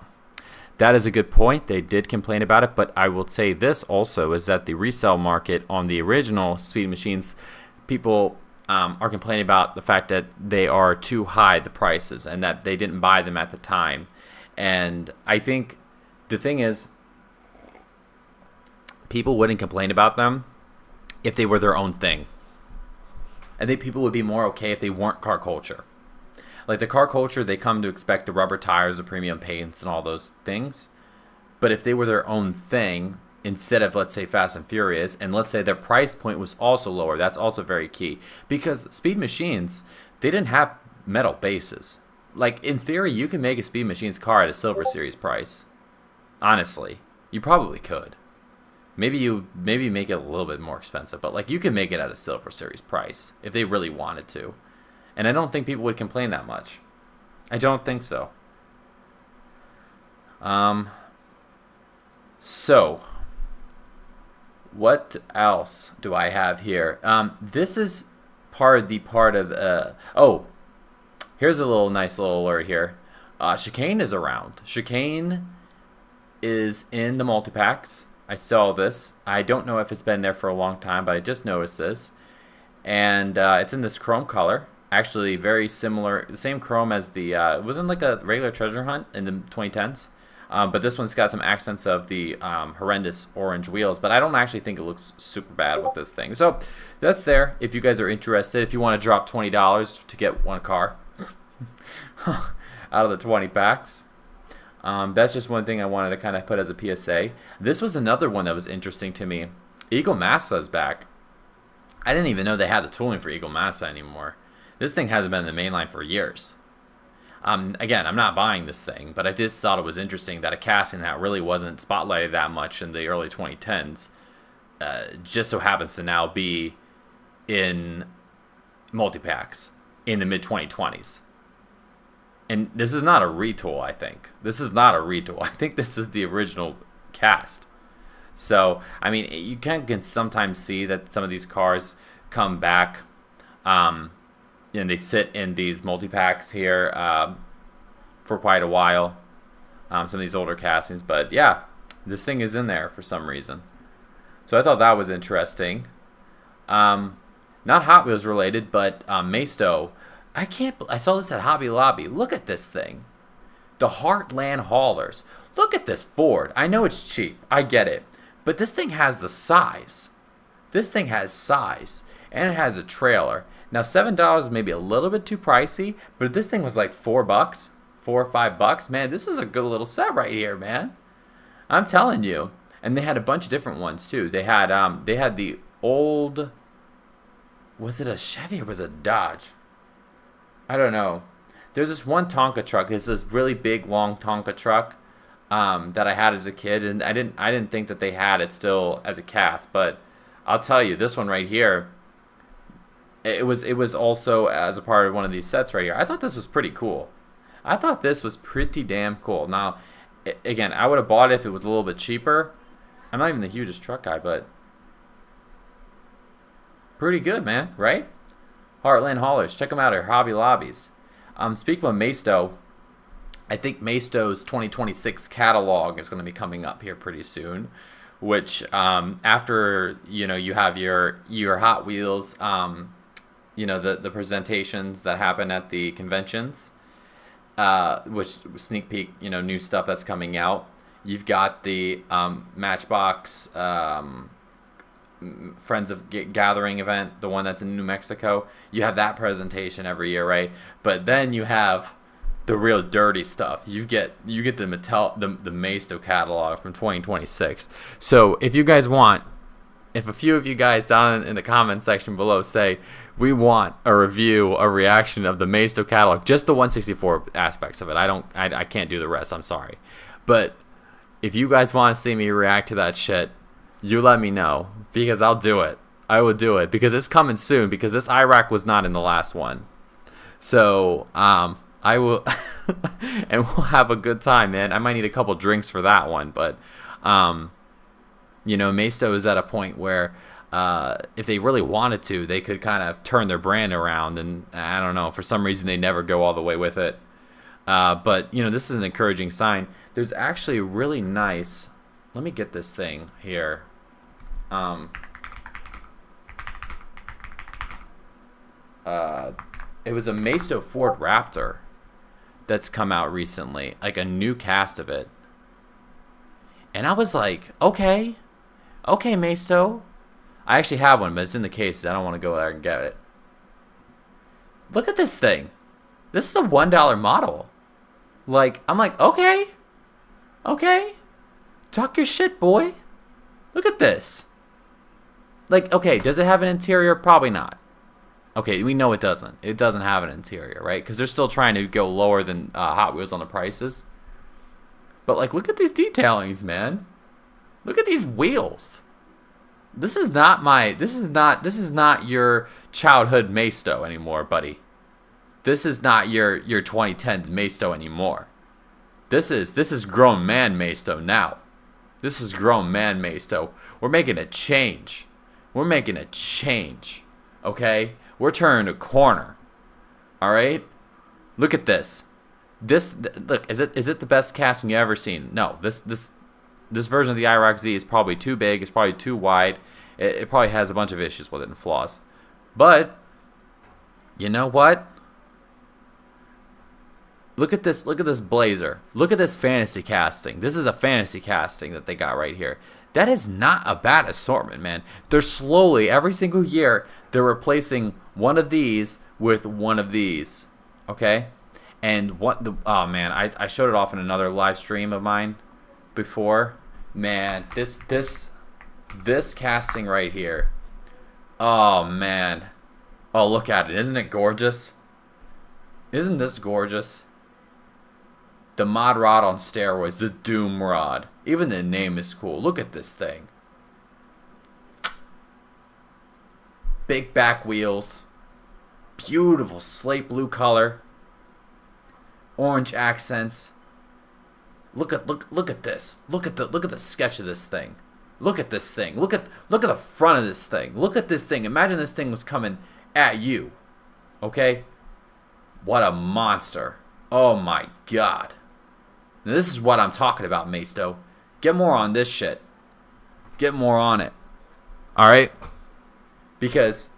that is a good point. They did complain about it, but I will say this also is that the resale market on the original Speed Machines, people are complaining about the fact that they are too high, the prices, and that they didn't buy them at the time. And I think the thing is, people wouldn't complain about them if they were their own thing. I think people would be more okay if they weren't car culture. Like the car culture, they come to expect the rubber tires, the premium paints, and all those things. But if they were their own thing, instead of, let's say, Fast and Furious, and let's say their price point was also lower, that's also very key. Because Speed Machines, they didn't have metal bases. Like, in theory, you can make a Speed Machines car at a Silver Series price. Honestly, you probably could. Maybe make it a little bit more expensive, but like you can make it at a Silver Series price if they really wanted to. And I don't think people would complain that much. I don't think so. So what else do I have here? This is part of here's a nice little alert here. Chicane is around. Chicane is in the multi-packs. I saw this. I don't know if it's been there for a long time, but I just noticed this. And it's in this chrome color. Actually, very similar. The same chrome as the... it wasn't like a regular treasure hunt in the 2010s. But this one's got some accents of the horrendous orange wheels. But I don't actually think it looks super bad with this thing. So that's there if you guys are interested. If you want to drop $20 to get one car out of the 20 packs. That's just one thing I wanted to kind of put as a PSA. This was another one that was interesting to me. Eagle Massa is back. I didn't even know they had the tooling for Eagle Massa anymore. This thing hasn't been in the mainline for years. Again, I'm not buying this thing, but I just thought it was interesting that a casting that really wasn't spotlighted that much in the early 2010s just so happens to now be in multi-packs in the mid-2020s. And this is not a retool, I think. This is not a retool. I think this is the original cast. So, I mean, you can sometimes see that some of these cars come back and they sit in these multi-packs here for quite a while. Some of these older castings. But, yeah, this thing is in there for some reason. So I thought that was interesting. Not Hot Wheels related, but Maisto... I saw this at Hobby Lobby. Look at this thing. The Heartland Haulers. Look at this Ford. I know it's cheap. I get it. But this thing has the size. This thing has size. And it has a trailer. Now, $7 is maybe a little bit too pricey. But if this thing was like $4, $4 or $5, man, this is a good little set right here, man. I'm telling you. And they had a bunch of different ones, too. They had the old... Was it a Chevy or was it a Dodge? I don't know. There's this one Tonka truck. It's this really big, long Tonka truck. that I had as a kid, and I didn't think that they had it still as a cast. But I'll tell you, this one right here, it was also as a part of one of these sets right here. I thought this was pretty cool. I thought this was pretty damn cool. Now, again, I would have bought it if it was a little bit cheaper. I'm not even the hugest truck guy, but pretty good, man, right? Heartland Haulers, check them out at Hobby Lobbies. Speaking of Maisto, I think Maisto's 2026 catalog is going to be coming up here pretty soon, which after you have your Hot Wheels, the presentations that happen at the conventions, which sneak peek new stuff that's coming out. You've got the Matchbox Friends of Gathering event, the one that's in New Mexico. You have that presentation every year, right? But then you have the real dirty stuff. You get the Mattel, the Maisto catalog from 2026. So if you guys want, if a few of you guys down in the comment section below say we want a review, a reaction of the Maisto catalog, just the 164 aspects of it. I can't do the rest. I'm sorry, but if you guys want to see me react to that shit, you let me know, because I'll do it. I will do it because it's coming soon. Because this Iraq was not in the last one, so I will, and we'll have a good time, man. I might need a couple drinks for that one, but Maisto is at a point where if they really wanted to, they could kind of turn their brand around, and I don't know, for some reason they never go all the way with it. But this is an encouraging sign. There's actually a really nice. Let me get this thing here. It was a Maisto Ford Raptor that's come out recently, like a new cast of it. And I was like, okay, Maisto. I actually have one, but it's in the case. I don't want to go there and get it. Look at this thing. This is a $1 model. I'm like, okay. Talk your shit, boy. Look at this. Okay, does it have an interior? Probably not. Okay, we know it doesn't. It doesn't have an interior, right? Because they're still trying to go lower than Hot Wheels on the prices. But look at these detailings, man. Look at these wheels. This is not your childhood Maisto anymore, buddy. This is not your 2010s Maisto anymore. This is grown man Maisto now. This is grown man Maisto. We're making a change. Okay? We're turning a corner. All right? Look at this. Look, is it the best casting you've ever seen? No. This version of the IROC Z is probably too big. It's probably too wide. It probably has a bunch of issues with it and flaws. But you know what? Look at this Blazer. Look at this fantasy casting. This is a fantasy casting that they got right here. That is not a bad assortment, man. They're slowly, every single year, they're replacing one of these with one of these. Okay? And oh man, I showed it off in another live stream of mine before. Man, this casting right here. Oh man. Oh, look at it. Isn't it gorgeous? Isn't this gorgeous? The Mod Rod on steroids, the Doom Rod. Even the name is cool. Look at this thing. Big back wheels. Beautiful slate blue color. Orange accents. Look at this. Look at the sketch of this thing. Look at this thing. Look at the front of this thing. Look at this thing. Imagine this thing was coming at you. Okay? What a monster. Oh my god. Now this is what I'm talking about, Maisto. Get more on this shit. Get more on it. Alright? Because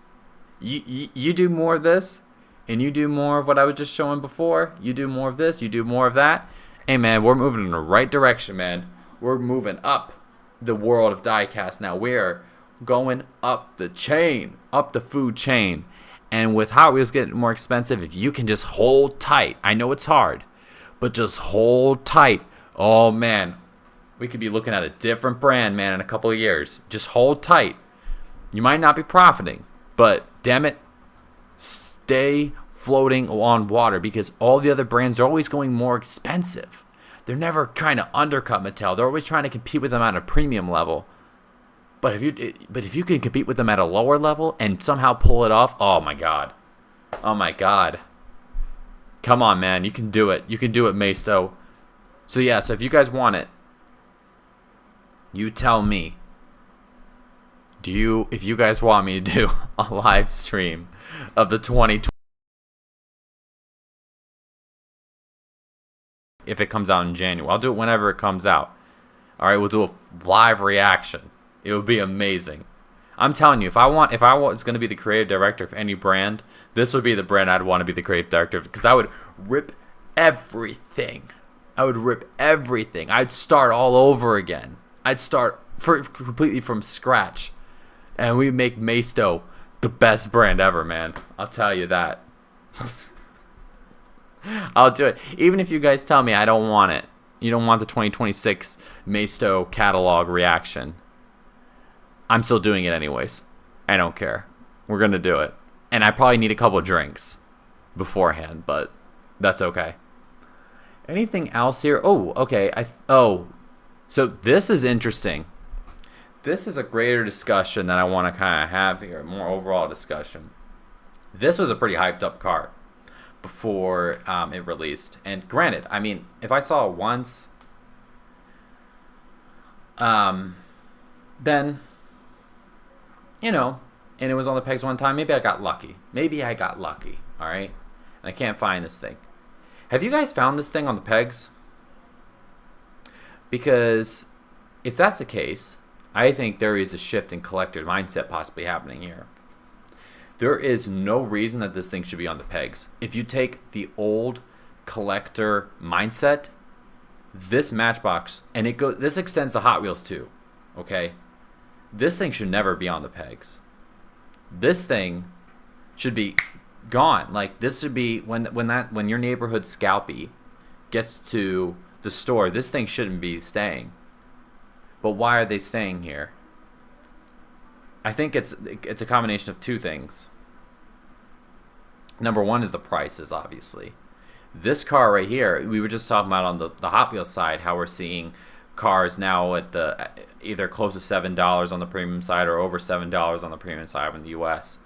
you do more of this, and you do more of what I was just showing before. You do more of this, you do more of that. Hey man, we're moving in the right direction, man. We're moving up the world of diecast now. We're going up the chain, up the food chain. And with Hot Wheels getting more expensive, if you can just hold tight, I know it's hard, but just hold tight. Oh man, we could be looking at a different brand, man, in a couple of years. Just hold tight. You might not be profiting, but damn it, stay floating on water, because all the other brands are always going more expensive. They're never trying to undercut Mattel. They're always trying to compete with them at a premium level. But if you can compete with them at a lower level and somehow pull it off, oh my god. Oh my god. Come on, man. You can do it. You can do it, Maisto. So yeah, so if you guys want it, you tell me. If you guys want me to do a live stream of the 2020, if it comes out in January, I'll do it whenever it comes out. All right, we'll do a live reaction. It would be amazing. I'm telling you, if I was going to be the creative director of any brand, this would be the brand I'd want to be the creative director of, because I would rip everything. I'd start all over again. I'd start completely from scratch. And we make Maisto the best brand ever, man. I'll tell you that. I'll do it. Even if you guys tell me I don't want it. You don't want the 2026 Maisto catalog reaction. I'm still doing it anyways. I don't care. We're going to do it. And I probably need a couple of drinks beforehand, but that's okay. Anything else here? Oh, okay. So this is interesting. This is a greater discussion that I want to kind of have here, more overall discussion. This was a pretty hyped up car before it released. And granted, I mean, if I saw it once, then, you know, and it was on the pegs one time, maybe I got lucky. All right? And I can't find this thing. Have you guys found this thing on the pegs? Because if that's the case, I think there is a shift in collector mindset possibly happening here. There is no reason that this thing should be on the pegs. If you take the old collector mindset, this Matchbox, and this extends to Hot Wheels too, okay? This thing should never be on the pegs. This thing should be gone. Like, this should be when your neighborhood Scalpy gets to the store, this thing shouldn't be staying. But why are they staying here? I think it's a combination of two things. Number one is the prices, obviously. This car right here, we were just talking about on the Hot Wheels side, how we're seeing cars now at either close to $7 on the premium side or over $7 on the premium side in the US.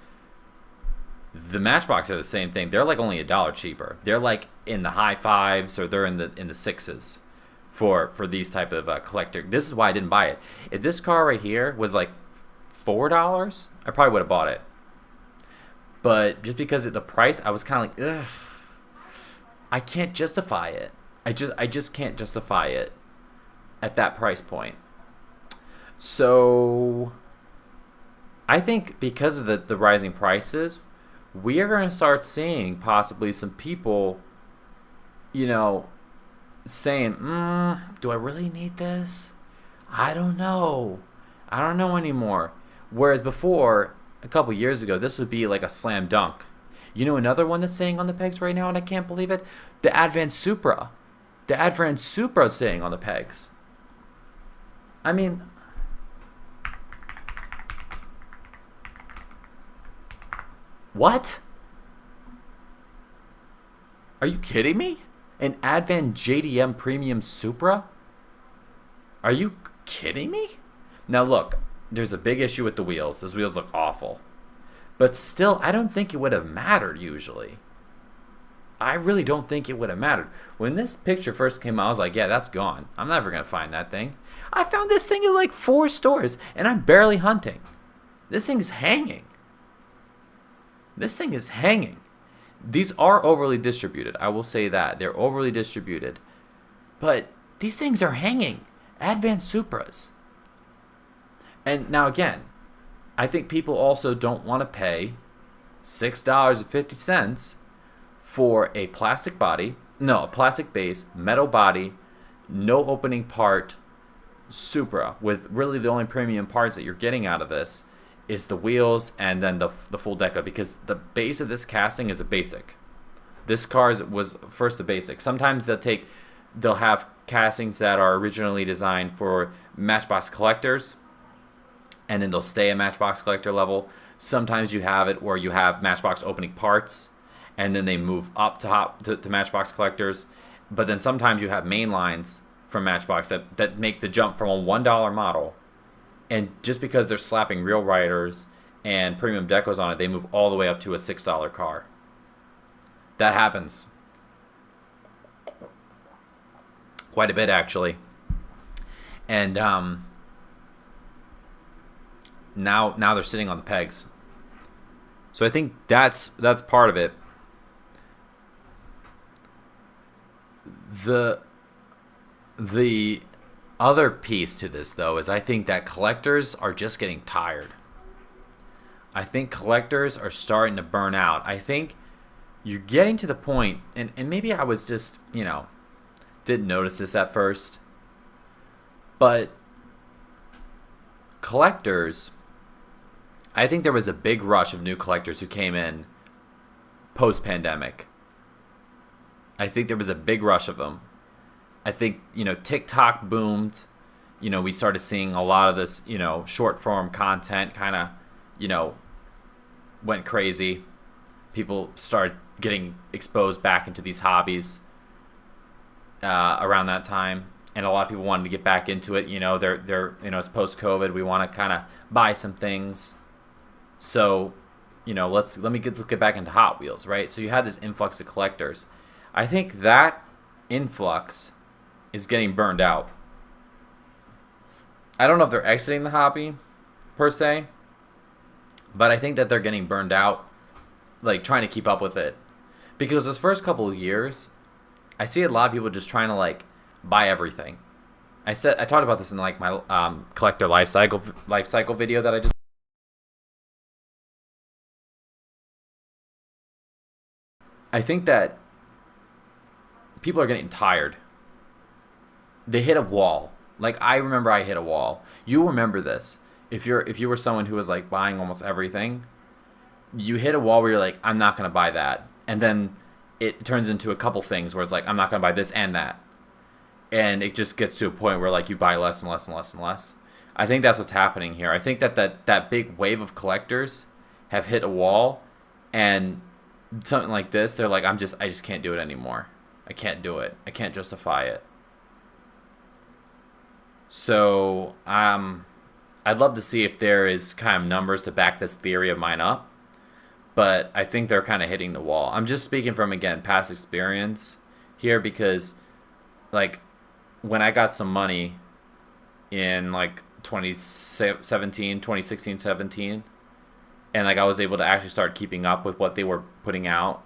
The Matchbox are the same thing. They're like only $1 cheaper. They're like in the high fives, or they're in the sixes for these type of collector. This is why I didn't buy it. If this car right here was like $4, I probably would have bought it. But just because of the price, I was kind of like, ugh, I can't justify it. I just can't justify it at that price point. So I think because of the rising prices, we are going to start seeing possibly some people, you know, saying, do I really need this? I don't know anymore. Whereas before, a couple years ago, this would be like a slam dunk. You know another one that's saying on the pegs right now, and I can't believe it? The Advance Supra. The Advance Supra is saying on the pegs. I mean, what? Are you kidding me? An Advan JDM Premium Supra? Are you kidding me? Now look, there's a big issue with the wheels. Those wheels look awful. But still, I don't think it would have mattered usually. I really don't think it would have mattered. When this picture first came out, I was like, yeah, that's gone. I'm never going to find that thing. I found this thing in like 4 stores, and I'm barely hunting. This thing is hanging. This thing is hanging. These are overly distributed. I will say that. They're overly distributed. But these things are hanging. Advanced Supras. And now again, I think people also don't want to pay $6.50 for a plastic base, metal body, no opening part Supra, with really the only premium parts that you're getting out of this is the wheels and then the full deco, because the base of this casting is a basic. This car was first a basic. Sometimes they'll have castings that are originally designed for Matchbox collectors, and then they'll stay at Matchbox collector level. Sometimes you have it where you have Matchbox opening parts, and then they move up to Matchbox collectors. But then sometimes you have main lines from Matchbox that make the jump from a $1 model, and just because they're slapping real riders and premium decos on it, they move all the way up to a $6 car. That happens quite a bit, actually. And now they're sitting on the pegs. So I think that's part of it. The other piece to this, though, is I think that collectors are just getting tired. I think collectors are starting to burn out. I think you're getting to the point, and maybe I was just, didn't notice this at first, but collectors, I think there was a big rush of new collectors who came in post-pandemic. I think there was a big rush of them. I think, TikTok boomed. We started seeing a lot of this, short form content kind of, went crazy. People started getting exposed back into these hobbies around that time. And a lot of people wanted to get back into it. They're it's post-COVID. We want to kind of buy some things. So, let's get back into Hot Wheels, right? So you had this influx of collectors. I think that influx is getting burned out. I don't know if they're exiting the hobby, per se, but I think that they're getting burned out, like trying to keep up with it. Because those first couple of years, I see a lot of people just trying to buy everything. I talked about this in my collector life cycle video that I just. I think that people are getting tired. They hit a wall. I remember I hit a wall. You remember this. If you were someone who was buying almost everything, you hit a wall where you're I'm not gonna buy that, and then it turns into a couple things where it's I'm not gonna buy this and that, and it just gets to a point where you buy less and less and less and less. I think that's what's happening here. I think that big wave of collectors have hit a wall, and something like this, they're I just can't do it anymore. I can't do it. I can't justify it. So I'd love to see if there is kind of numbers to back this theory of mine up, but I think they're kind of hitting the wall. I'm just speaking from, again, past experience here, because when I got some money in 2016, 17, and I was able to actually start keeping up with what they were putting out,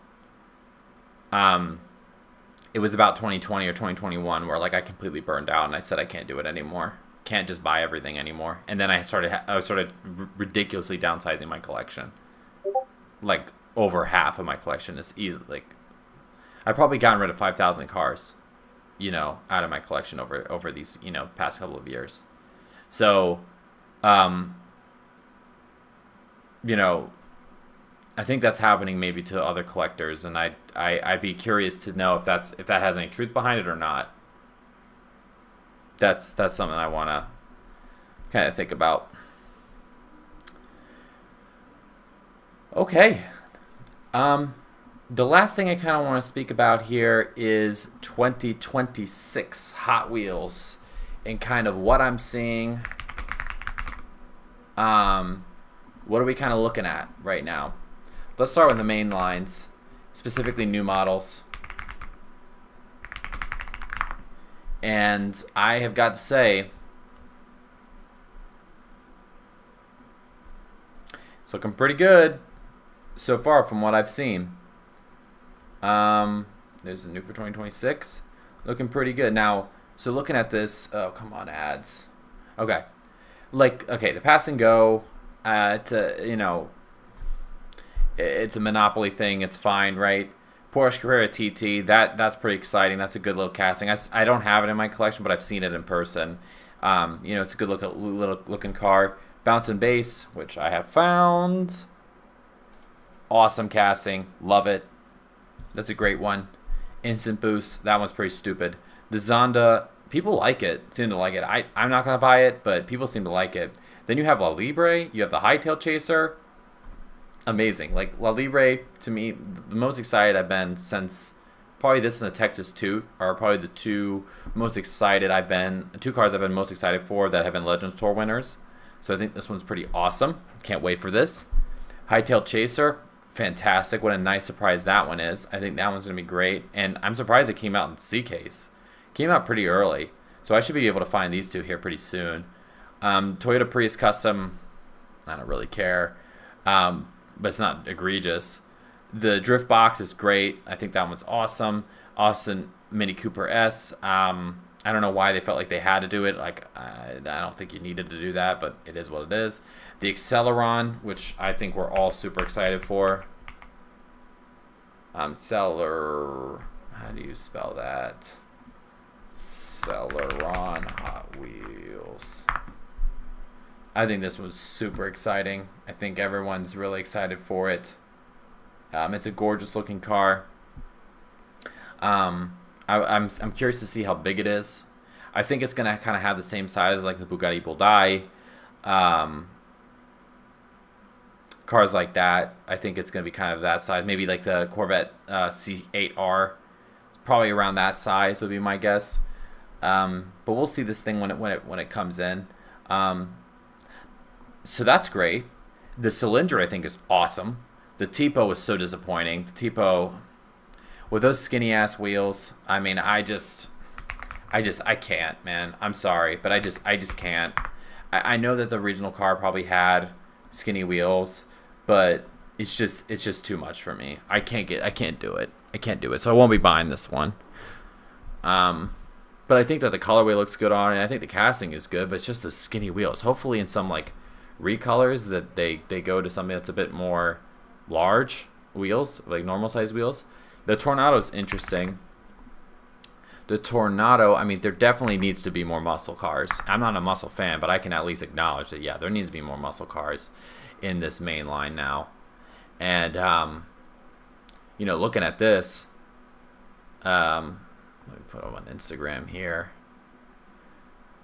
it was about 2020 or 2021 where I completely burned out, and I said I can't do it anymore. Can't just buy everything anymore. And then I started ridiculously downsizing my collection. Over half of my collection is easily I've probably gotten rid of 5,000 cars, out of my collection over these, past couple of years. So, I think that's happening maybe to other collectors, and I'd be curious to know if that has any truth behind it or not. That's something I want to kind of think about. Okay. The last thing I kind of want to speak about here is 2026 Hot Wheels and kind of what I'm seeing. What are we kind of looking at right now? Let's start with the main lines, specifically new models. And I have got to say, it's looking pretty good so far from what I've seen. There's a new for 2026. Looking pretty good. Now, so looking at this, oh, come on, ads. Okay. The Pass and Go, it's a Monopoly thing. It's fine, right? Porsche Carrera TT, that's pretty exciting. That's a good little casting. I don't have it in my collection, but I've seen it in person. It's a good looking car. Bounce and Base, which I have found. Awesome casting. Love it. That's a great one. Instant Boost, that one's pretty stupid. The Zonda, people seem to like it. I'm not going to buy it, but people seem to like it. Then you have La Libre, you have the Hightail Chaser. Amazing. La Libre, to me, the most excited I've been since probably this and the Texas 2 are probably the two most excited two cars I've been most excited for that have been Legends Tour winners. So I think this one's pretty awesome. Can't wait for this. Hightail Chaser, fantastic. What a nice surprise that one is. I think that one's going to be great. And I'm surprised it came out in C-Case. Came out pretty early. So I should be able to find these two here pretty soon. Toyota Prius Custom, I don't really care. But it's not egregious. The Drift Box is great. I think that one's awesome. Austin Mini Cooper S. I don't know why they felt like they had to do it. Like, I don't think you needed to do that, but it is what it is. The Acceleron, which I think we're all super excited for. How do you spell that? Acceleron Hot Wheels. I think this was super exciting. I think everyone's really excited for it. It's a gorgeous looking car. I'm curious to see how big it is. I think it's gonna kind of have the same size as like the Bugatti Bouldai. Cars like that. I think it's gonna be kind of that size. Maybe like the Corvette C8R. Probably around that size would be my guess. But we'll see this thing when it comes in. So that's great. The Cylinder I think is awesome. The Tipo was so disappointing. The Tipo with those skinny ass wheels, I mean, I can't, man. I'm sorry, but I just can't. I know that the original car probably had skinny wheels, but it's just too much for me. I can't do it. So I won't be buying this one. But I think that the colorway looks good on it. I think the casting is good, but it's just the skinny wheels. Hopefully in some like recolors that they go to something that's a bit more large wheels, like normal size wheels. The Tornado's interesting. The Tornado, I mean, there definitely needs to be more muscle cars. I'm not a muscle fan, but I can at least acknowledge that, yeah, there needs to be more muscle cars in this main line now. And, you know, looking at this, let me put them on Instagram here.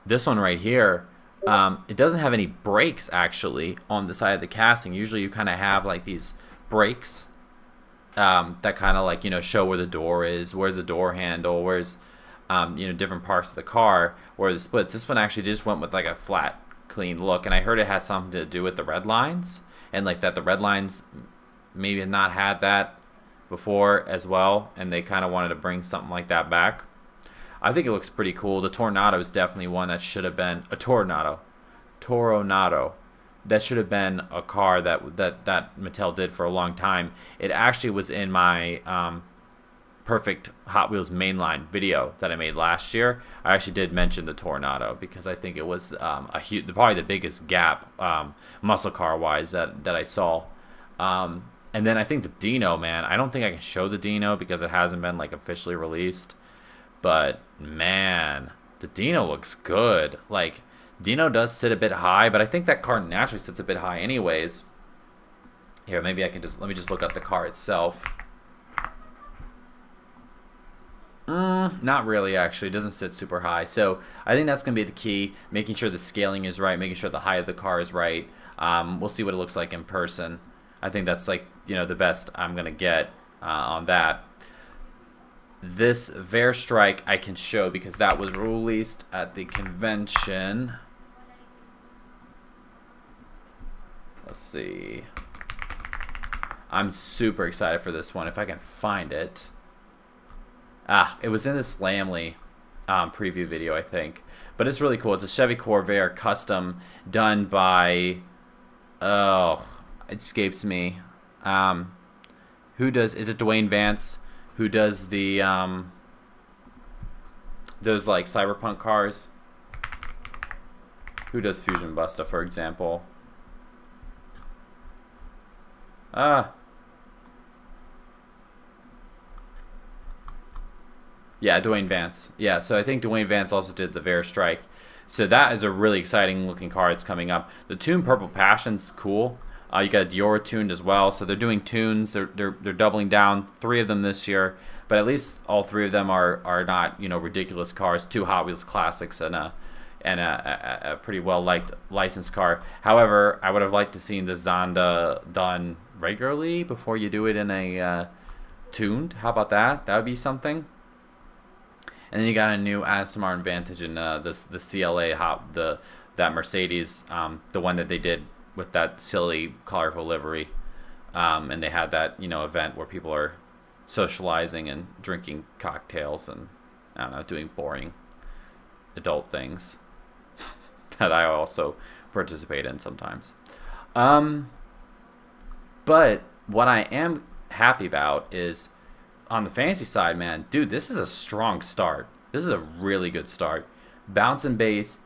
This one right here, it doesn't have any brakes, actually, on the side of the casting. Usually you kind of have, like, these brakes that kind of, like, you know, show where the door is, where's the door handle, where's, you know, different parts of the car, where the splits. This one actually just went with, like, a flat, clean look, and I heard it had something to do with the red lines, and, like, that the red lines maybe had not had that before as well, and they kind of wanted to bring something like that back. I think it looks pretty cool. The Tornado is definitely one that should have been a Toronado. That should have been a car that Mattel did for a long time. It actually was in my perfect Hot Wheels mainline video that I made last year. I actually did mention the Tornado because I think it was probably the biggest gap muscle car wise that I saw. And then I think the Dino, man, I don't think I can show the Dino because it hasn't been like officially released. But man, the Dino looks good. Like, Dino does sit a bit high, but I think that car naturally sits a bit high anyways. Here, maybe I can let me just look up the car itself. Not really, actually. It doesn't sit super high. So I think that's going to be the key, making sure the scaling is right, making sure the height of the car is right. We'll see what it looks like in person. I think that's, like, you know, the best I'm going to get on that. This Verstrike I can show because that was released at the convention. Let's see. I'm super excited for this one if I can find it. It was in this Lamley preview video, I think. But it's really cool. It's a Chevy Corvair custom done by... Oh, it escapes me. Who does... Is it Dwayne Vance? Who does the... those, like, cyberpunk cars? Who does Fusion Busta, for example? Yeah, Dwayne Vance. Yeah, so I think Dwayne Vance also did the Verstrike. So that is a really exciting looking car that's coming up. The Tune Purple Passion's cool. You got Diora tuned as well. So they're doing tunes. They're doubling down. 3 of them this year. But at least all 3 of them are not, you know, ridiculous cars. 2 Hot Wheels classics and a pretty well liked licensed car. However, I would have liked to see the Zonda done regularly before you do it in a tuned. How about that? That would be something. And then you got a new Aston Martin Vantage and the CLA that Mercedes, the one that they did with that silly colorful livery, and they had that event where people are socializing and drinking cocktails and I don't know, doing boring adult things that I also participate in sometimes. But what I am happy about is on the fantasy side, man, dude, this is a strong start. This is a really good start. Bounce and Base,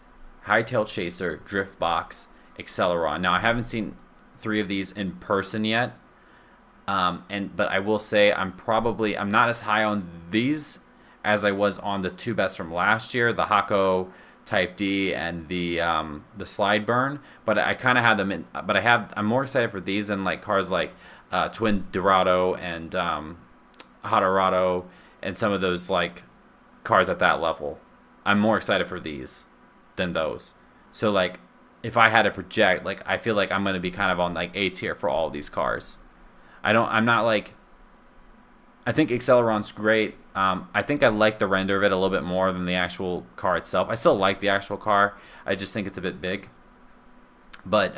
Hightail Chaser, Drift Box, Acceleron. Now, I haven't seen 3 of these in person yet, but I will say I'm not as high on these as I was on the 2 best from last year, the Hako Type D and the Slide Burn. But I kind of had them in. But I'm more excited for these than like cars like Twin Dorado and Hotorado and some of those like cars at that level. I'm more excited for these than those. So like if I had to project, like I feel like I'm going to be kind of on like A tier for all of these cars. I'm not like, I think Acceleron's great. I think I like the render of it a little bit more than the actual car itself. I still like the actual car. I just think it's a bit big. But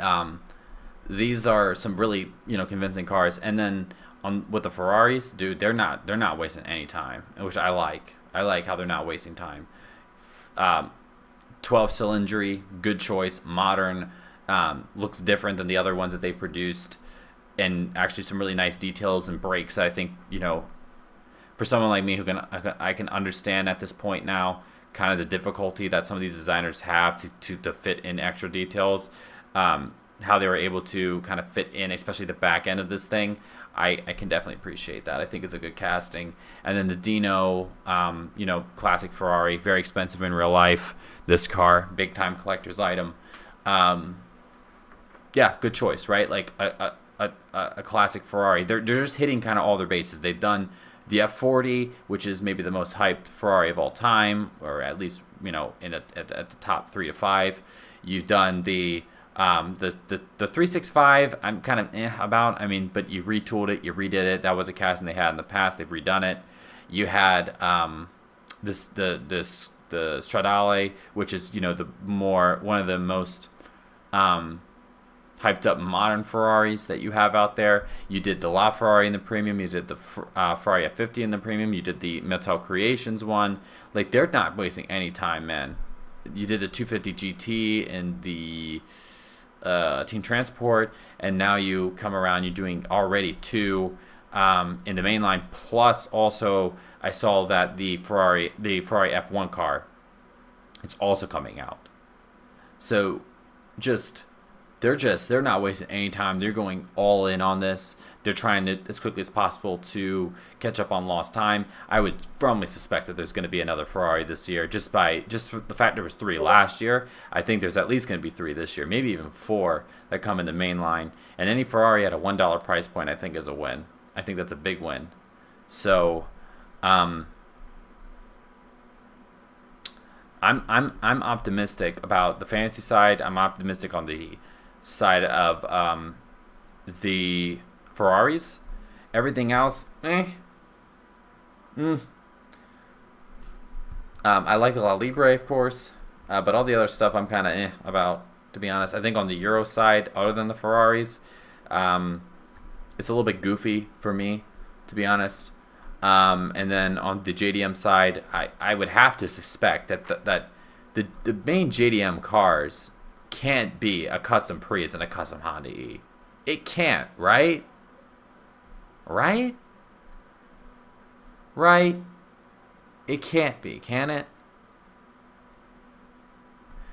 these are some really convincing cars. And then with the Ferraris, dude, they're not wasting any time, which I like. I like how they're not wasting time. 12 cylindry, good choice, modern, looks different than the other ones that they've produced, and actually some really nice details and brakes that I think for someone like me I can understand at this point now kind of the difficulty that some of these designers have to fit in extra details, how they were able to kind of fit in especially the back end of this thing. I can definitely appreciate that. I think it's a good casting. And then the Dino, classic Ferrari, very expensive in real life. This car, big time collector's item. Yeah, good choice, right? Like a classic Ferrari. They're just hitting kind of all their bases. They've done the F40, which is maybe the most hyped Ferrari of all time, or at least at the top 3 to 5. You've done the 365. I'm kind of about. I mean, but you retooled it, you redid it. That was a casting they had in the past. They've redone it. You had the Stradale, which is one of the most hyped up modern Ferraris that you have out there. You did the LaFerrari in the premium. You did the Ferrari F50 in the premium. You did the Mattel Creations one. Like, they're not wasting any time, man. You did the 250 GT in the Team Transport, and now you come around, you're doing already 2 in the main line, plus also I saw that the Ferrari F1 car, it's also coming out. So they're not wasting any time. They're going all in on this. They're trying to, as quickly as possible, to catch up on lost time. I would firmly suspect that there's going to be another Ferrari this year, just for the fact there was 3 last year. I think there's at least going to be 3 this year, maybe even 4 that come in the main line. And any Ferrari at a $1 price point, I think, is a win. I think that's a big win. So, I'm optimistic about the fantasy side. I'm optimistic on the side of the Ferraris. Everything else, I like the La Libre, of course, but all the other stuff I'm kind of about, to be honest. I think on the Euro side, other than the Ferraris, it's a little bit goofy for me, to be honest. And then on the JDM side, I would have to suspect that the main JDM cars can't be a custom Prius and a custom Honda E. It can't, right? Right? It can't be, can it?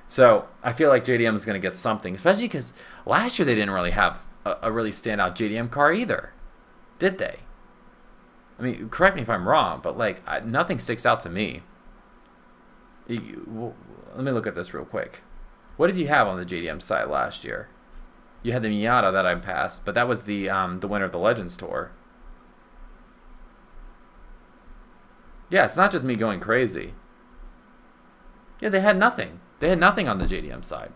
So I feel like JDM is going to get something, especially because last year they didn't really have a really standout JDM car either, did they? I mean, correct me if I'm wrong, but like nothing sticks out to me. Let me look at this real quick. What did you have on the JDM side last year? You had the Miata that I passed, but that was the winner of the Legends Tour. Yeah, it's not just me going crazy. Yeah, they had nothing. They had nothing on the JDM side.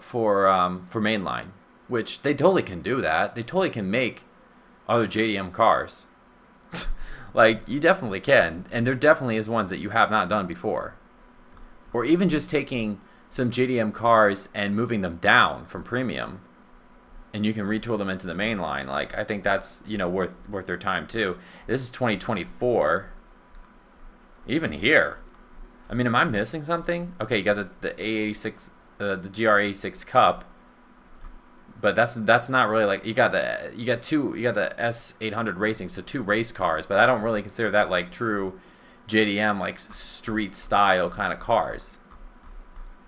For mainline, which they totally can do that. They totally can make other JDM cars. Like, you definitely can. And there definitely is ones that you have not done before. Or even just taking some JDM cars and moving them down from premium, and you can retool them into the main line. Like, I think that's, you know, worth their time too. This is 2024. Even here, I mean, am I missing something? Okay, you got the A86, the GR86 Cup, but that's not really like, you got the S800 Racing, so 2 race cars, but I don't really consider that like true JDM, like street style kind of cars.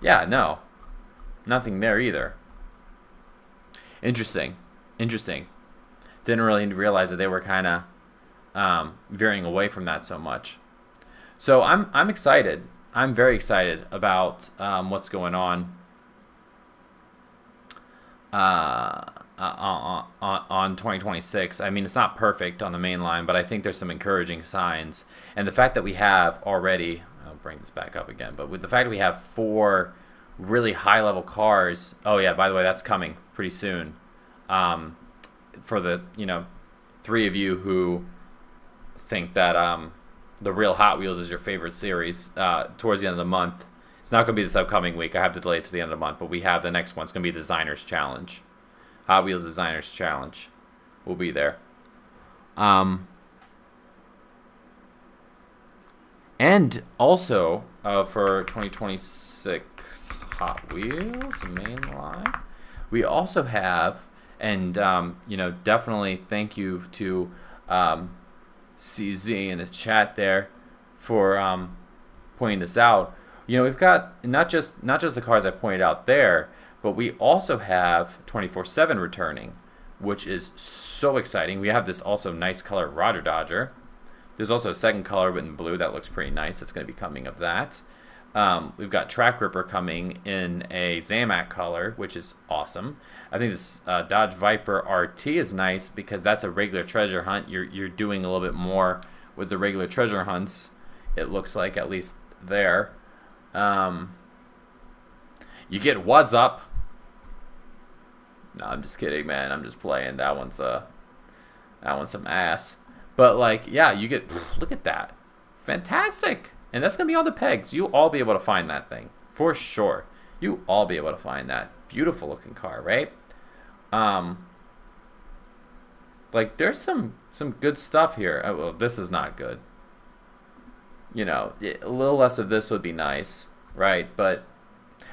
Yeah, no, nothing there either. Interesting. Didn't really realize that they were kind of veering away from that so much. So I'm excited. I'm very excited about what's going on on 2026. I mean, it's not perfect on the main line, but I think there's some encouraging signs. And the fact that we have already, I'll bring this back up again, but with the fact that we have 4 really high-level cars. Oh yeah, by the way, that's coming pretty soon. For the 3 of you who think that the real Hot Wheels is your favorite series, towards the end of the month. It's not going to be this upcoming week. I have to delay it to the end of the month, but we have the next one. It's going to be Designers Challenge. Hot Wheels Designers Challenge will be there. And also, for 2026 Hot Wheels main line, we also have, and definitely thank you to CZ in the chat there for pointing this out. We've got not just the cars I pointed out there, but we also have 24/7 returning, which is so exciting. We have this also nice color Roger Dodger. There's also a second color in blue that looks pretty nice. It's going to be coming of that. We've got Track Ripper coming in a Zamac color, which is awesome. I think this Dodge Viper RT is nice because that's a regular treasure hunt. You're doing a little bit more with the regular treasure hunts, it looks like, at least there. You get What's Up. No, I'm just kidding, man. I'm just playing. That one's some ass. But like, yeah, you get, look at that. Fantastic. And that's going to be on the pegs. You'll all be able to find that thing. For sure. You'll all be able to find that. Beautiful looking car, right? Like, there's some good stuff here. Oh, well, this is not good. A little less of this would be nice, right? But,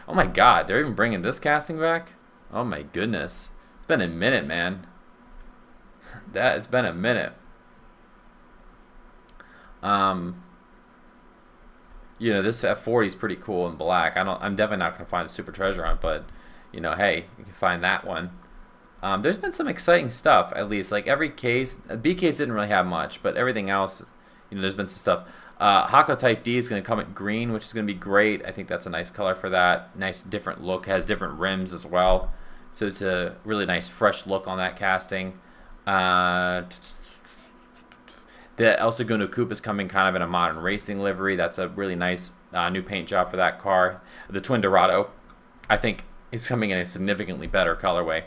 oh my god, they're even bringing this casting back? Oh my goodness. It's been a minute, man. It's been a minute. This F40 is pretty cool in black. I'm definitely not going to find the Super Treasure Hunt, but hey, you can find that one. There's been some exciting stuff, at least. Like every case, B case didn't really have much, but everything else, there's been some stuff. Hako Type D is going to come in green, which is going to be great. I think that's a nice color for that. Nice different look. Has different rims as well, so it's a really nice fresh look on that casting. The El Segundo Coupe is coming kind of in a modern racing livery. That's a really nice new paint job for that car. The Twin Dorado, I think, is coming in a significantly better colorway.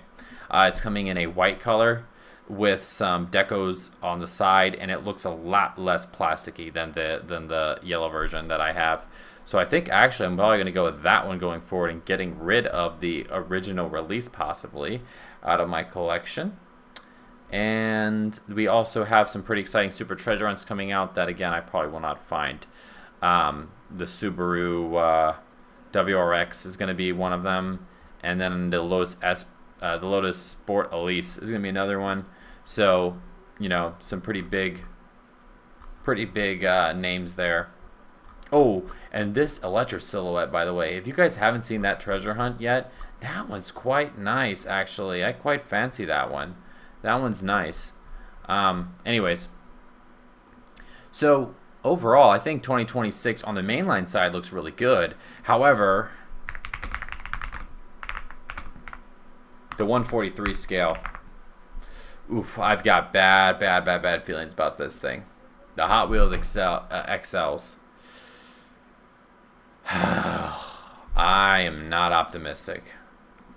It's coming in a white color with some decos on the side, and it looks a lot less plasticky than the yellow version that I have. So I think actually I'm probably going to go with that one going forward and getting rid of the original release possibly out of my collection. And we also have some pretty exciting Super Treasure Hunts coming out that, again, I probably will not find. The Subaru WRX is going to be one of them, and then the Lotus Sport Elise is going to be another one. So, some pretty big names there. Oh, and this Electra Silhouette, by the way, if you guys haven't seen that treasure hunt yet, that one's quite nice, actually. I quite fancy that one. That one's nice. Anyways, so overall, I think 2026 on the mainline side looks really good. However, the 143 scale, oof, I've got bad feelings about this thing. The Hot Wheels XLs. I am not optimistic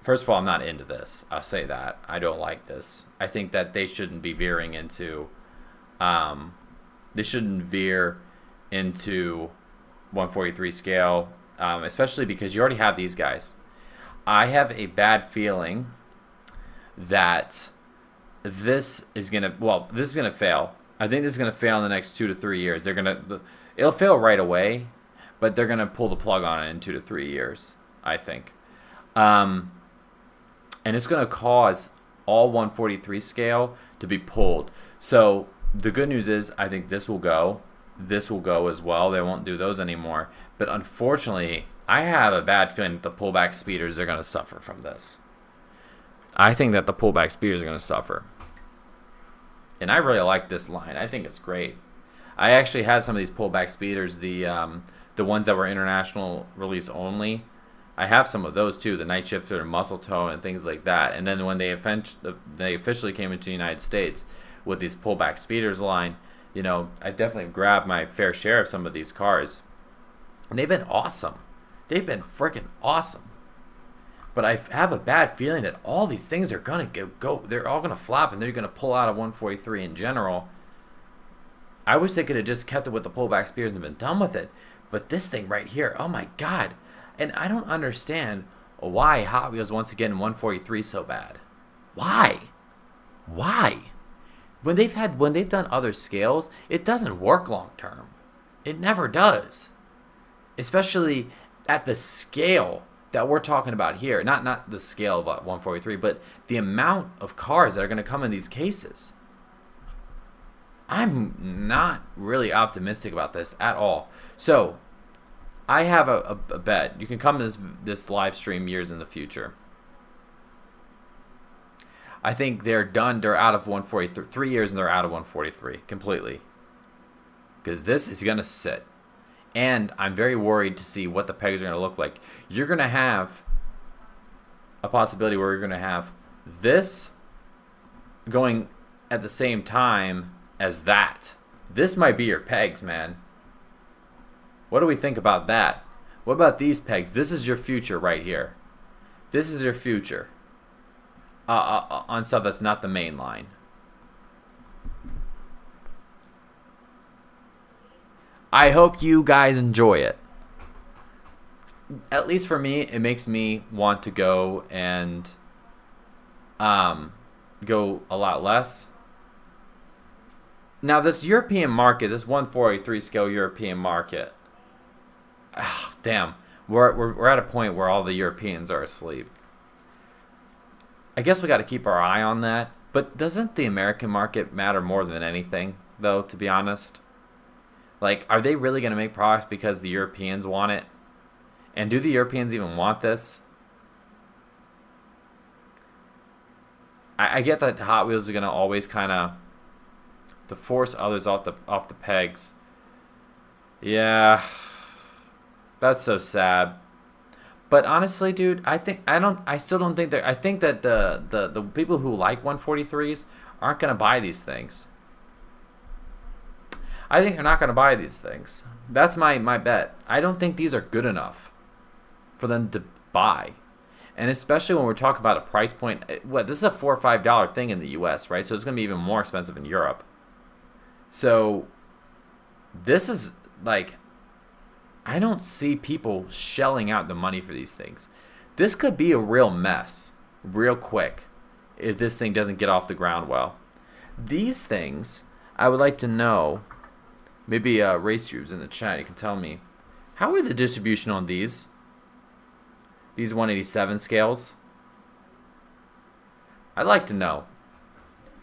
First of all, I'm not into this. I'll say that. I don't like this. I think that they shouldn't be veering into, they shouldn't veer into 143 scale, especially because you already have these guys. I have a bad feeling that this is gonna fail. I think this is gonna fail in the next 2 to 3 years. It'll fail right away, but they're gonna pull the plug on it in 2 to 3 years. I think. And it's going to cause all 143 scale to be pulled. So the good news is I think this will go. This will go as well. They won't do those anymore. But unfortunately, I have a bad feeling that the pullback speeders are going to suffer from this. I think that the pullback speeders are going to suffer. And I really like this line. I think it's great. I actually had some of these pullback speeders, the ones that were international release only. I have some of those too, the Night Shifter and Muscle Tone and things like that. And then when they officially came into the United States with these pullback speeders line, you know, I definitely grabbed my fair share of some of these cars. And they've been awesome. They've been freaking awesome. But I have a bad feeling that all these things are going to go, they're all going to flop and they're going to pull out of 143 in general. I wish they could have just kept it with the pullback speeders and been done with it. But this thing right here, oh my God. And I don't understand why Hot Wheels once again in 143 so bad. Why? When they've done other scales, it doesn't work long term. It never does. Especially at the scale that we're talking about here. Not the scale of 143, but the amount of cars that are going to come in these cases. I'm not really optimistic about this at all. So I have a bet. You can come to this live stream years in the future. I think they're done. They're out of 143. 3 years and they're out of 143 completely. Because this is going to sit. And I'm very worried to see what the pegs are going to look like. You're going to have a possibility where you're going to have this going at the same time as that. This might be your pegs, man. What do we think about that? What about these pegs? This is your future right here. This is your future. On stuff that's not the main line. I hope you guys enjoy it. At least for me, it makes me want to go and go a lot less. Now this European market, this 143 scale European market, damn, we're at a point where all the Europeans are asleep. I guess we got to keep our eye on that. But doesn't the American market matter more than anything, though, to be honest? Like, are they really going to make products because the Europeans want it? And do the Europeans even want this? I get that Hot Wheels is going to always kind of to force others off the pegs. Yeah. That's so sad. But honestly, dude, I think that the people who like 143s aren't gonna buy these things. I think they're not gonna buy these things. That's my bet. I don't think these are good enough for them to buy. And especially when we're talking about a price point, this is a $4 or $5 thing in the US, right? So it's gonna be even more expensive in Europe. So this is like, I don't see people shelling out the money for these things. This could be a real mess real quick if this thing doesn't get off the ground well. These things, I would like to know, maybe Race Grooves in the chat, you can tell me, how are the distribution on these 187 scales? I'd like to know.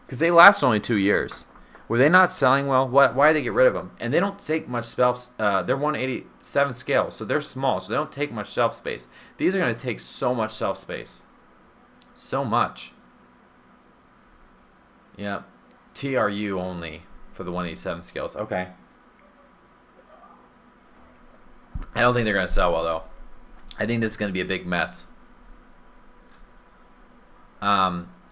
Because they last only 2 years. Were they not selling well? Why did they get rid of them? And they don't take much shelf. They're 187 scale, so they're small, so they don't take much shelf space. These are going to take so much shelf space. So much. Yeah. TRU only for the 187 scales. Okay. I don't think they're going to sell well, though. I think this is going to be a big mess.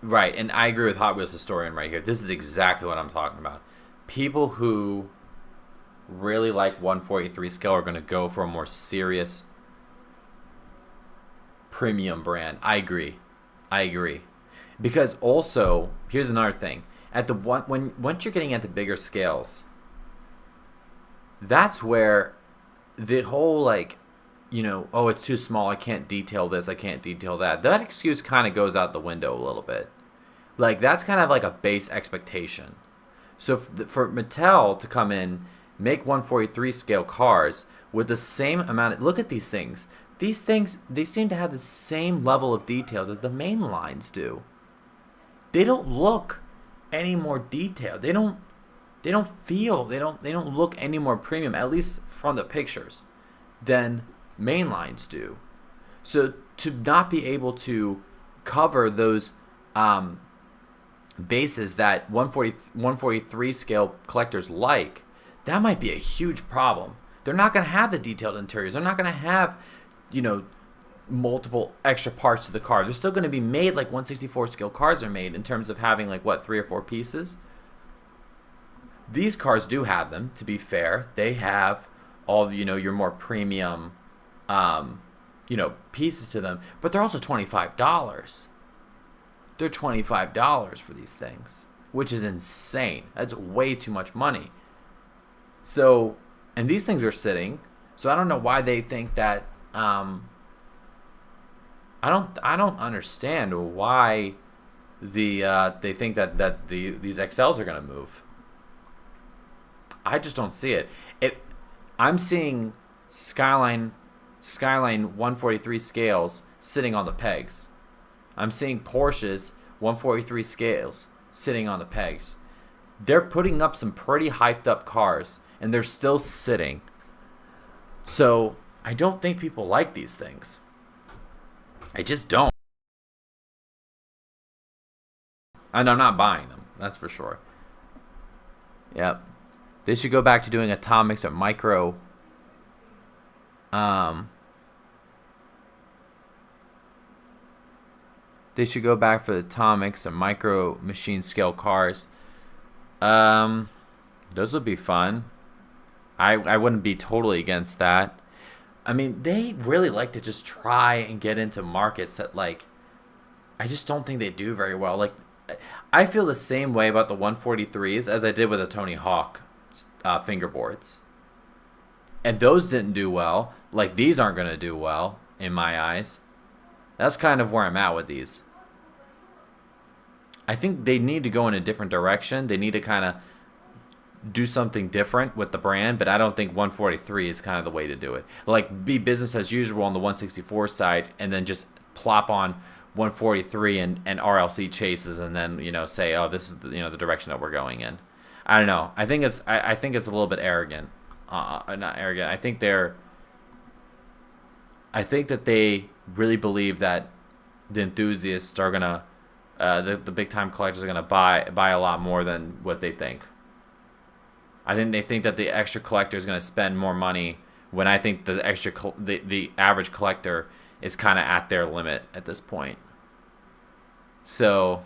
Right, and I agree with Hot Wheels historian right here. This is exactly what I'm talking about. People who really like 143 scale are going to go for a more serious premium brand. I agree. Because also, here's another thing. Once you're getting at the bigger scales, that's where the whole oh, it's too small, I can't detail this, I can't detail that. That excuse kind of goes out the window a little bit. Like, that's kind of like a base expectation. So for Mattel to come in, make 143 scale cars with the same amount look at these things. These things, they seem to have the same level of details as the main lines do. They don't look any more detailed. They don't look any more premium, at least from the pictures, than main lines do. So to not be able to cover those bases that 143 scale collectors like, that might be a huge problem. They're not going to have the detailed interiors. They're not going to have, multiple extra parts to the car. They're still going to be made like 164 scale cars are made, in terms of having 3 or 4 pieces. These cars do have them, to be fair. They have all your more premium pieces to them, but they're also $25. They're $25 for these things, which is insane. That's way too much money. So, and these things are sitting, so I don't know why they think that I don't understand why they think that these XLs are going to move. I just don't see it. I'm seeing Skyline 143 scales sitting on the pegs. I'm seeing Porsche's 143 scales sitting on the pegs. They're putting up some pretty hyped up cars, and they're still sitting. So I don't think people like these things. I just don't. And I'm not buying them, that's for sure. Yep. They should go back to doing atomics or micro. They should go back for the atomics or micro machine scale cars. Those would be fun. I wouldn't be totally against that. I mean, they really like to just try and get into markets that, I just don't think they do very well. I feel the same way about the 143s as I did with the Tony Hawk fingerboards. And those didn't do well. These aren't going to do well, in my eyes. That's kind of where I'm at with these. I think they need to go in a different direction. They need to kind of do something different with the brand, but I don't think 143 is kind of the way to do it. Be business as usual on the 164 side, and then just plop on 143 and RLC chases, and then say, oh, this is the direction that we're going in. I don't know. I think it's a little bit arrogant. Not arrogant. I think that they really believe that the enthusiasts are gonna, the big time collectors are gonna buy a lot more than what they think. I think they think that the extra collector is gonna spend more money, when I think the the average collector is kind of at their limit at this point. So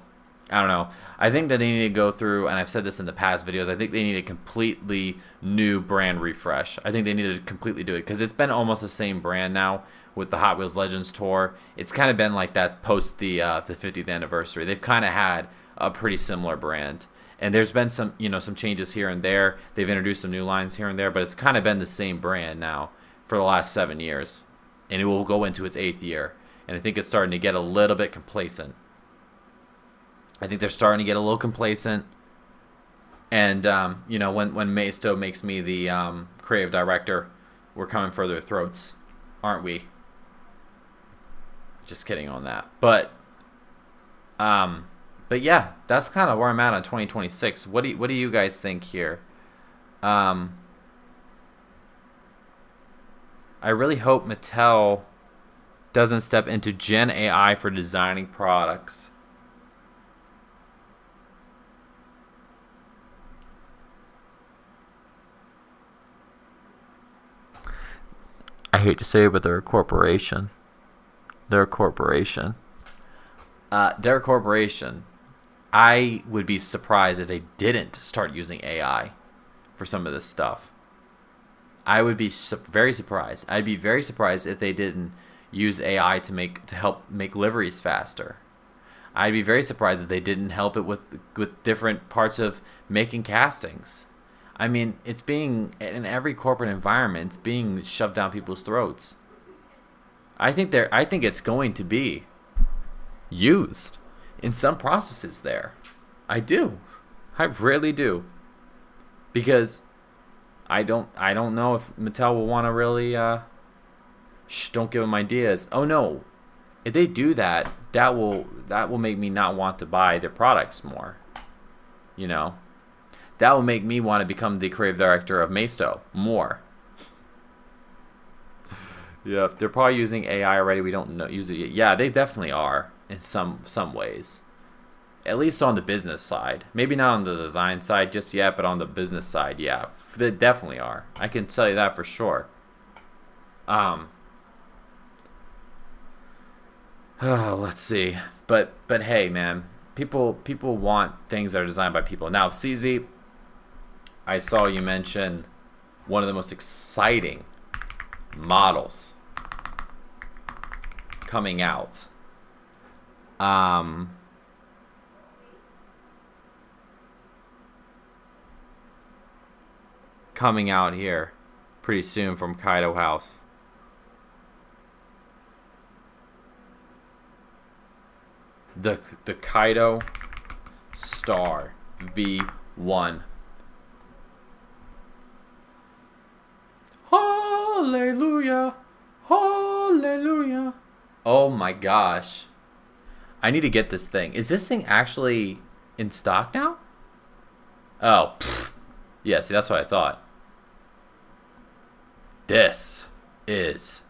I don't know. I think that they need to go through, and I've said this in the past videos, I think they need a completely new brand refresh. I think they need to completely do it, because it's been almost the same brand now with the Hot Wheels Legends Tour. It's kind of been like that post the 50th anniversary. They've kind of had a pretty similar brand. And there's been some changes here and there. They've introduced some new lines here and there, but it's kind of been the same brand now for the last 7 years. And it will go into its 8th year. And I think it's starting to get a little bit complacent. I think they're starting to get a little complacent. And, when Maisto makes me the creative director, we're coming for their throats, aren't we? Just kidding on that. But yeah, that's kind of where I'm at on 2026. What do you guys think here? I really hope Mattel doesn't step into Gen AI for designing products. I hate to say it, but they're a corporation. They're a corporation. I would be surprised if they didn't start using AI for some of this stuff. I would be very surprised. I'd be very surprised if they didn't use AI to help make liveries faster. I'd be very surprised if they didn't help it with different parts of making castings. I mean, it's being in every corporate environment, it's being shoved down people's throats. I think it's going to be used in some processes there. I do. I really do. Because I don't know if Mattel will want to really don't give them ideas. Oh no. If they do that, that will make me not want to buy their products more. You know? That will make me want to become the creative director of Maisto more. Yeah, they're probably using AI already. We don't know use it yet. Yeah, they definitely are in some ways. At least on the business side. Maybe not on the design side just yet, but on the business side, yeah, they definitely are. I can tell you that for sure. Let's see. But hey, man, people want things that are designed by people. Now, CZ, I saw you mention one of the most exciting models coming out. Coming out here pretty soon from Kaido House. The Kaido Star V1. Hallelujah. Hallelujah. Oh my gosh. I need to get this thing. Is this thing actually in stock now? Oh, pfft. Yeah, see, that's what I thought. This is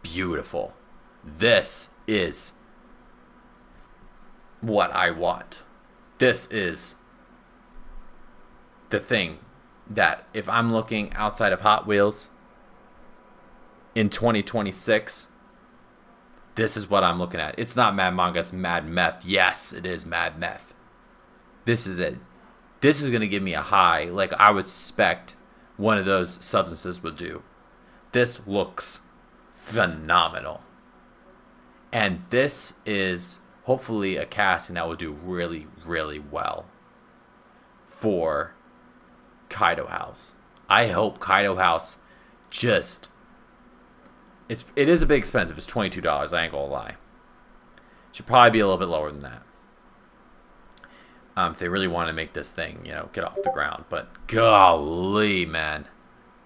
beautiful. This is what I want. This is the thing that if I'm looking outside of Hot Wheels in 2026, this is what I'm looking at. It's not Mad Manga, it's Mad Meth. Yes, it is Mad Meth. This is it. This is going to give me a high like I would expect one of those substances would do. This looks phenomenal. And this is hopefully a casting that will do really, really well for Kaido House. I hope Kaido House just... It is a bit expensive. It's $22, I ain't gonna lie. Should probably be a little bit lower than that. If they really want to make this thing, get off the ground. But golly, man.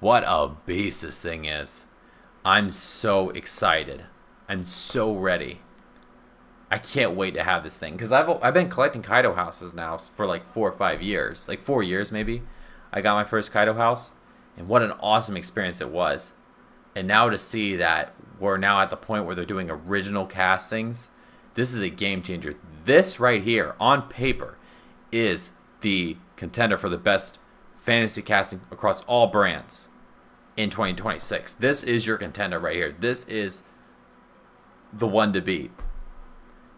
What a beast this thing is. I'm so excited. I'm so ready. I can't wait to have this thing. Because I've been collecting Kaido houses now for like 4 or 5 years. Like 4 years maybe. I got my first Kaido house. And what an awesome experience it was. And now to see that we're now at the point where they're doing original castings. This is a game changer. This right here, on paper, is the contender for the best fantasy casting across all brands in 2026. This is your contender right here. This is the one to beat.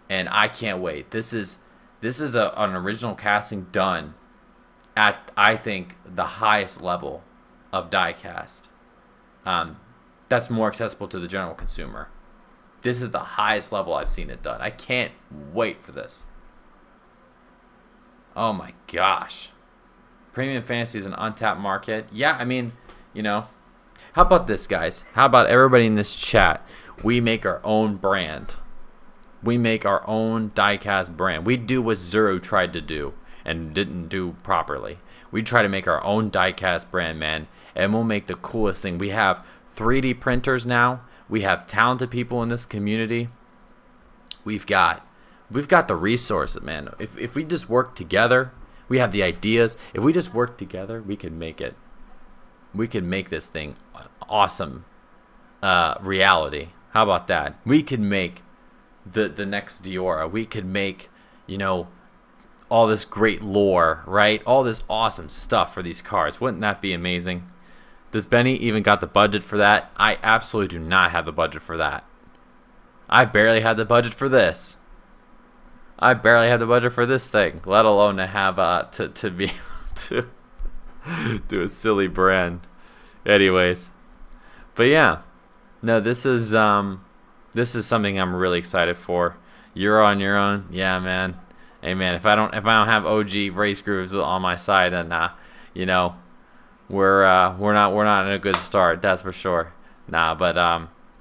And I can't wait. This is an original casting done at, I think, the highest level of diecast. That's more accessible to the general consumer. This is the highest level I've seen it done. I can't wait for this. Oh my gosh. Premium fantasy is an untapped market. Yeah, I mean, how about this, guys? How about everybody in this chat? We make our own brand. We make our own diecast brand. We do what Zero tried to do and didn't do properly. We try to make our own diecast brand, man, and we'll make the coolest thing. We have 3D printers now. We have talented people in this community. We've got the resources, man. If we just work together, we have the ideas. If we just work together, we can make it. We can make this thing an awesome reality. How about that? We could make the next Diora. We could make, all this great lore, right? All this awesome stuff for these cars. Wouldn't that be amazing? Does Benny even got the budget for that? I absolutely do not have the budget for that. I barely had the budget for this. I barely have the budget for this thing, let alone to have to be able to do a silly brand. Anyways, but yeah, no, this is This is something I'm really excited for. You're on your own, yeah, man. Hey, man, if I don't have OG race grooves on my side, then you know, we're not in a good start. That's for sure. Nah, but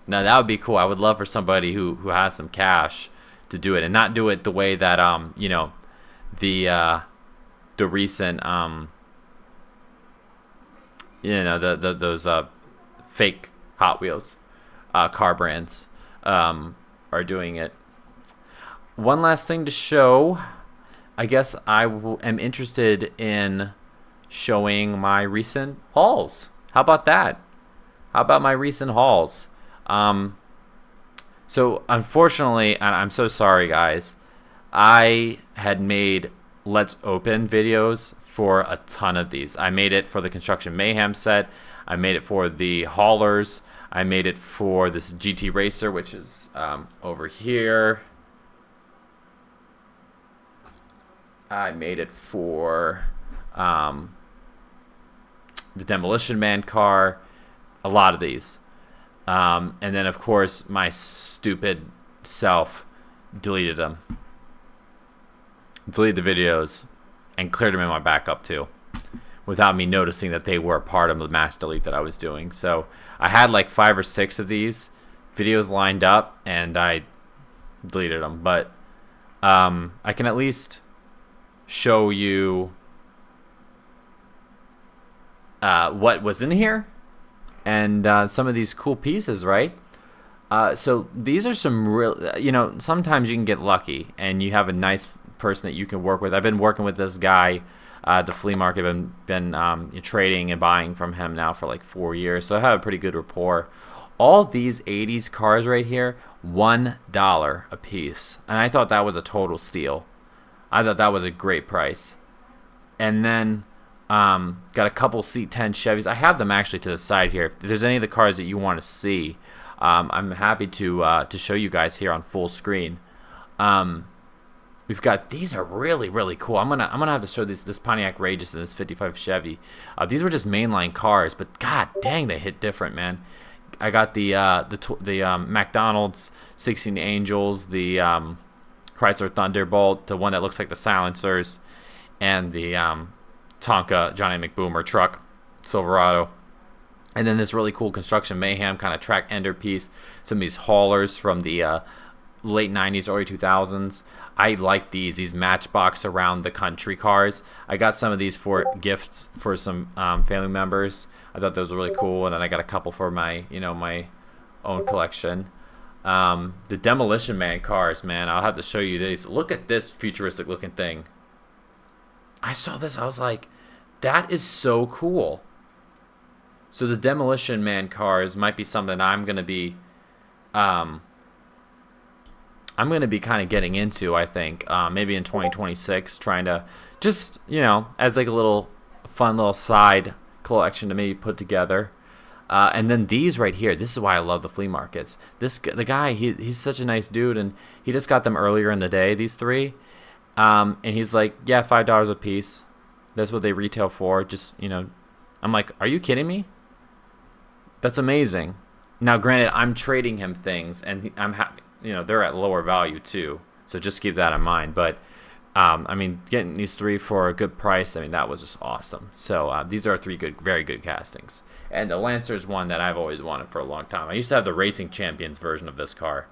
no, that would be cool. I would love for somebody who has some cash to do it, and not do it the way that you know, the recent you know, those fake Hot Wheels car brands are doing it. One last thing to show. I guess am interested in showing my recent hauls. How about that? How about my recent hauls? So unfortunately, and I'm so sorry, guys, I had made Let's Open videos for a ton of these. I made it for the Construction Mayhem set. I made it for the haulers. I made it for this GT Racer, which is over here. I made it for the Demolition Man car. A lot of these. And then, of course, my stupid self deleted them. Deleted the videos and cleared them in my backup, too, without me noticing that they were part of the mass delete that I was doing. So I had like 5 or 6 of these videos lined up, and I deleted them. But I can at least show you what was in here and some of these cool pieces, right? So these are some real, you know, sometimes you can get lucky and you have a nice person that you can work with. I've been working with this guy at the flea market. I've been trading and buying from him now for like 4 years, so I have a pretty good rapport. All these 80s cars right here, $1 a piece, and I thought that was a total steal. I thought that was a great price. And then got a couple C10 Chevys. I have them actually to the side here. If there's any of the cars that you want to see, I'm happy to show you guys here on full screen. We've got, these are really, really cool. I'm gonna have to show this Pontiac Rageous and this 55 Chevy. These were just mainline cars, but god dang, they hit different, man. I got the McDonald's 16 Angels, the Chrysler Thunderbolt, the one that looks like the silencers, and the Tonka Johnny McBoomer truck, Silverado. And then this really cool Construction Mayhem kind of track ender piece. Some of these haulers from the late 90s, early 2000s. I like these Matchbox around the country cars. I got some of these for gifts for some family members. I thought those were really cool, and then I got a couple for my, you know, my own collection. The Demolition Man cars, man, I'll have to show you these. Look at this futuristic looking thing. I saw this, I was like, that is so cool. So the Demolition Man cars might be something I'm gonna be kind of getting into, I think, maybe in 2026, trying to just, you know, as like a little fun little side collection to maybe put together. And then these right here, this is why I love the flea markets. The guy, he's such a nice dude, and he just got them earlier in the day, these three. And he's like, yeah, $5 a piece. That's what they retail for. Just, you know, I'm like, are you kidding me? That's amazing. Now, granted, I'm trading him things, and I'm happy. You know, they're at lower value too, so just keep that in mind. But I mean, getting these three for a good price, I mean, that was just awesome. So these are three very good castings. And the Lancer is one that I've always wanted for a long time. I used to have the Racing Champions version of this car,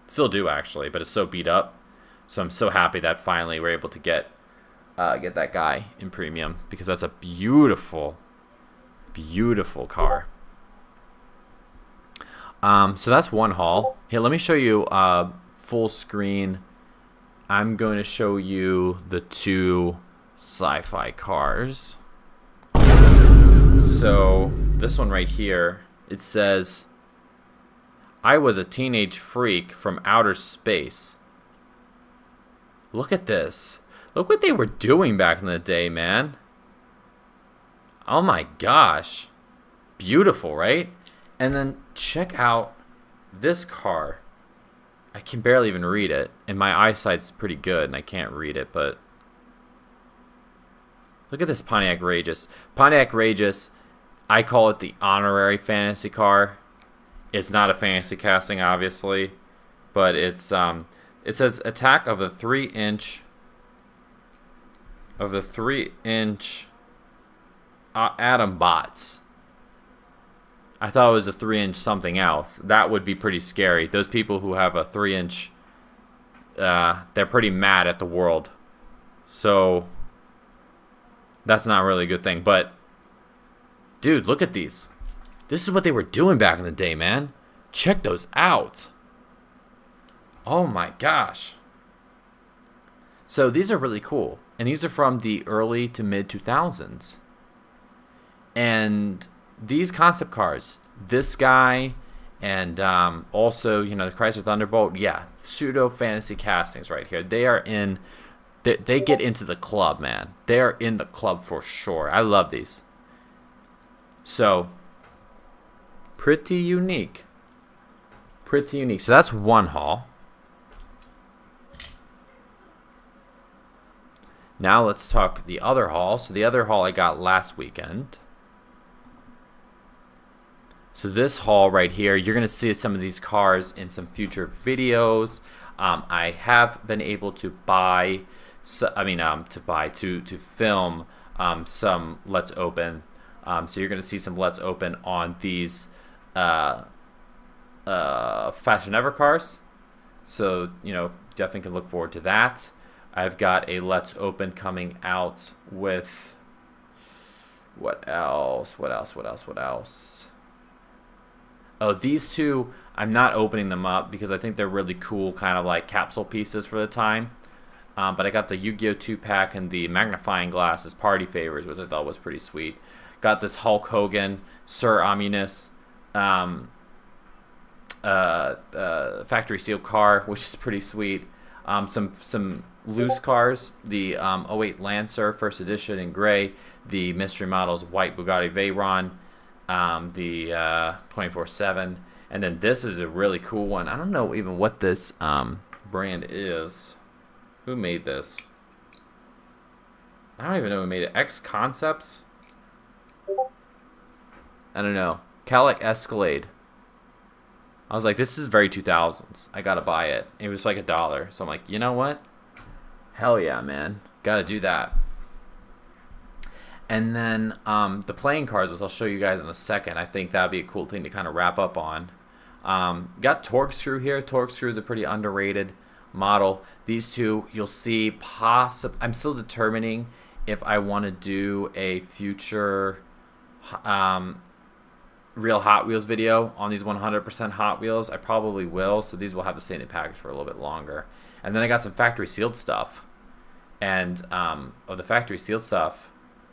still do actually, but it's so beat up. So I'm so happy that finally we're able to get that guy in premium, because that's a beautiful car. So that's one haul. Here, let me show you full screen. I'm going to show you the two sci-fi cars. So this one right here, it says, I was a teenage freak from outer space. Look at this. Look what they were doing back in the day, man. Oh my gosh. Beautiful, right? And then check out this car. I can barely even read it, and my eyesight's pretty good, and I can't read it, but look at this Pontiac Rageous. Pontiac Rageous, I call it the honorary fantasy car. It's not a fantasy casting, obviously, but it's it says attack of the 3-inch atom bots. I thought it was a 3-inch something else. That would be pretty scary. Those people who have a 3-inch, they're pretty mad at the world. So that's not really a good thing. But dude, look at these. This is what they were doing back in the day, man. Check those out. Oh my gosh. So these are really cool. And these are from the early to mid 2000s. And these concept cars, this guy, and also, you know, the Chrysler Thunderbolt, yeah, pseudo fantasy castings right here. They are in, they get into the club, man. They are in the club for sure. I love these. So, pretty unique. Pretty unique. So that's one haul. Now let's talk the other haul. So the other haul I got last weekend. So this haul right here, you're going to see some of these cars in some future videos. I have been able to buy, to film some Let's Open. So you're going to see some Let's Open on these Fashion Ever cars. So, you know, definitely can look forward to that. I've got a Let's Open coming out with, what else? Oh, these two, I'm not opening them up because I think they're really cool, kind of like capsule pieces for the time. But I got the Yu-Gi-Oh! 2-pack and the magnifying glass as party favors, which I thought was pretty sweet. Got this Hulk Hogan, Sir Ominous, factory sealed car, which is pretty sweet. Some loose cars, the 08 Lancer First Edition in gray, the Mystery Models white Bugatti Veyron, the 24/7, and then this is a really cool one. I don't know even what this brand is. Who made this? I don't even know who made it. X Concepts? I don't know. Cadillac Escalade. I was like, this is very 2000s. I gotta buy it. It was like $1. So I'm like, you know what? Hell yeah, man. Gotta do that. And then the playing cards, which I'll show you guys in a second. I think that'd be a cool thing to kind of wrap up on. Got Torque-Screw here. Torque-Screw is a pretty underrated model. These two, you'll see I'm still determining if I want to do a future real Hot Wheels video on these 100% Hot Wheels. I probably will, so these will have to stay in the package for a little bit longer. And then I got some factory sealed stuff. And of the factory sealed stuff,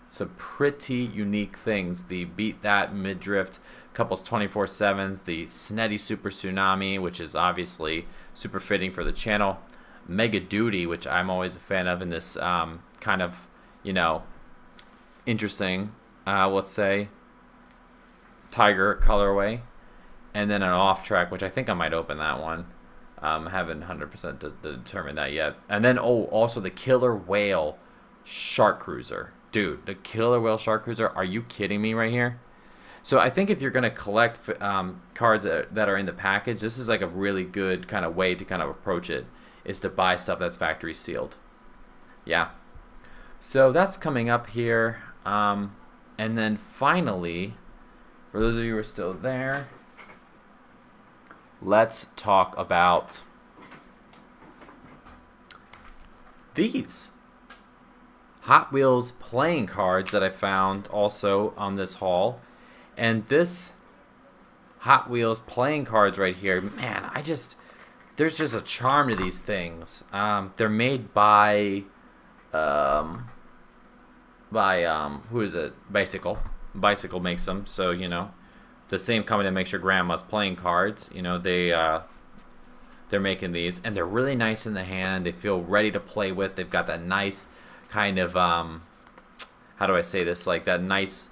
some pretty unique things. The Beat That Mid-Drift, couples 24/7s, the Snetty Super Tsunami, which is obviously super fitting for the channel. Mega Duty, which I'm always a fan of in this kind of, you know, interesting, let's say, Tiger colorway. And then an Off Track, which I think I might open that one. Haven't 100% determined that yet. And then, also the Killer Whale Shark Cruiser. Dude, the Killer Whale Shark Cruiser, are you kidding me right here? So I think if you're going to collect cards that are in the package, this is like a really good kind of way to kind of approach it, is to buy stuff that's factory sealed. Yeah. So that's coming up here. And then finally, for those of you who are still there, let's talk about these Hot Wheels playing cards that I found also on this haul. And this Hot Wheels playing cards right here, man, there's just a charm to these things. They're made by who is it? Bicycle. Bicycle makes them, so you know, the same company that makes your grandma's playing cards. You know, they're making these, and they're really nice in the hand. They feel ready to play with. They've got that nice kind of how do I say this? Like that nice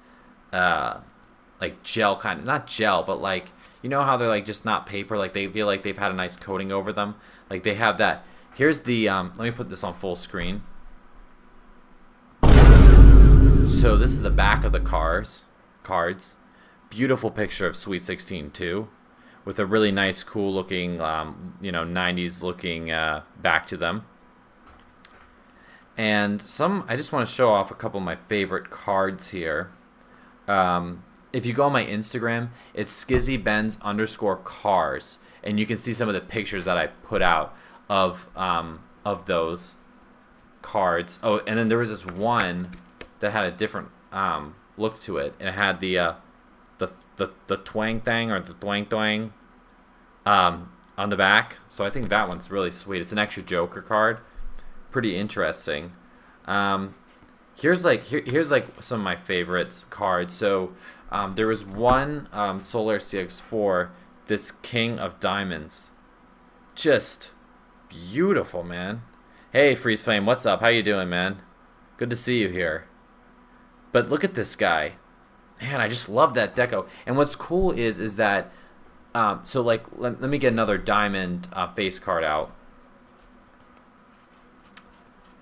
like gel kind of, not gel, but like, you know how they're like just not paper, like they feel like they've had a nice coating over them. Like they have that. Here's the let me put this on full screen. So this is the back of the cards. Beautiful picture of Sweet 16 too, with a really nice, cool looking, 90s looking back to them. And I just want to show off a couple of my favorite cards here. If you go on my Instagram, it's SkizziBenz_cars, and you can see some of the pictures that I put out of those cards. Oh, and then there was this one that had a different look to it, and it had the twang thing, or the twang on the back. So I think that one's really sweet. It's an extra Joker card, pretty interesting. Here's like some of my favorites cards. So there was one Solar CX4, this King of Diamonds, just beautiful, man. Hey, Freeze Flame, what's up? How you doing, man? Good to see you here. But look at this guy, man. I just love that deco. And what's cool is that so like let me get another diamond face card out.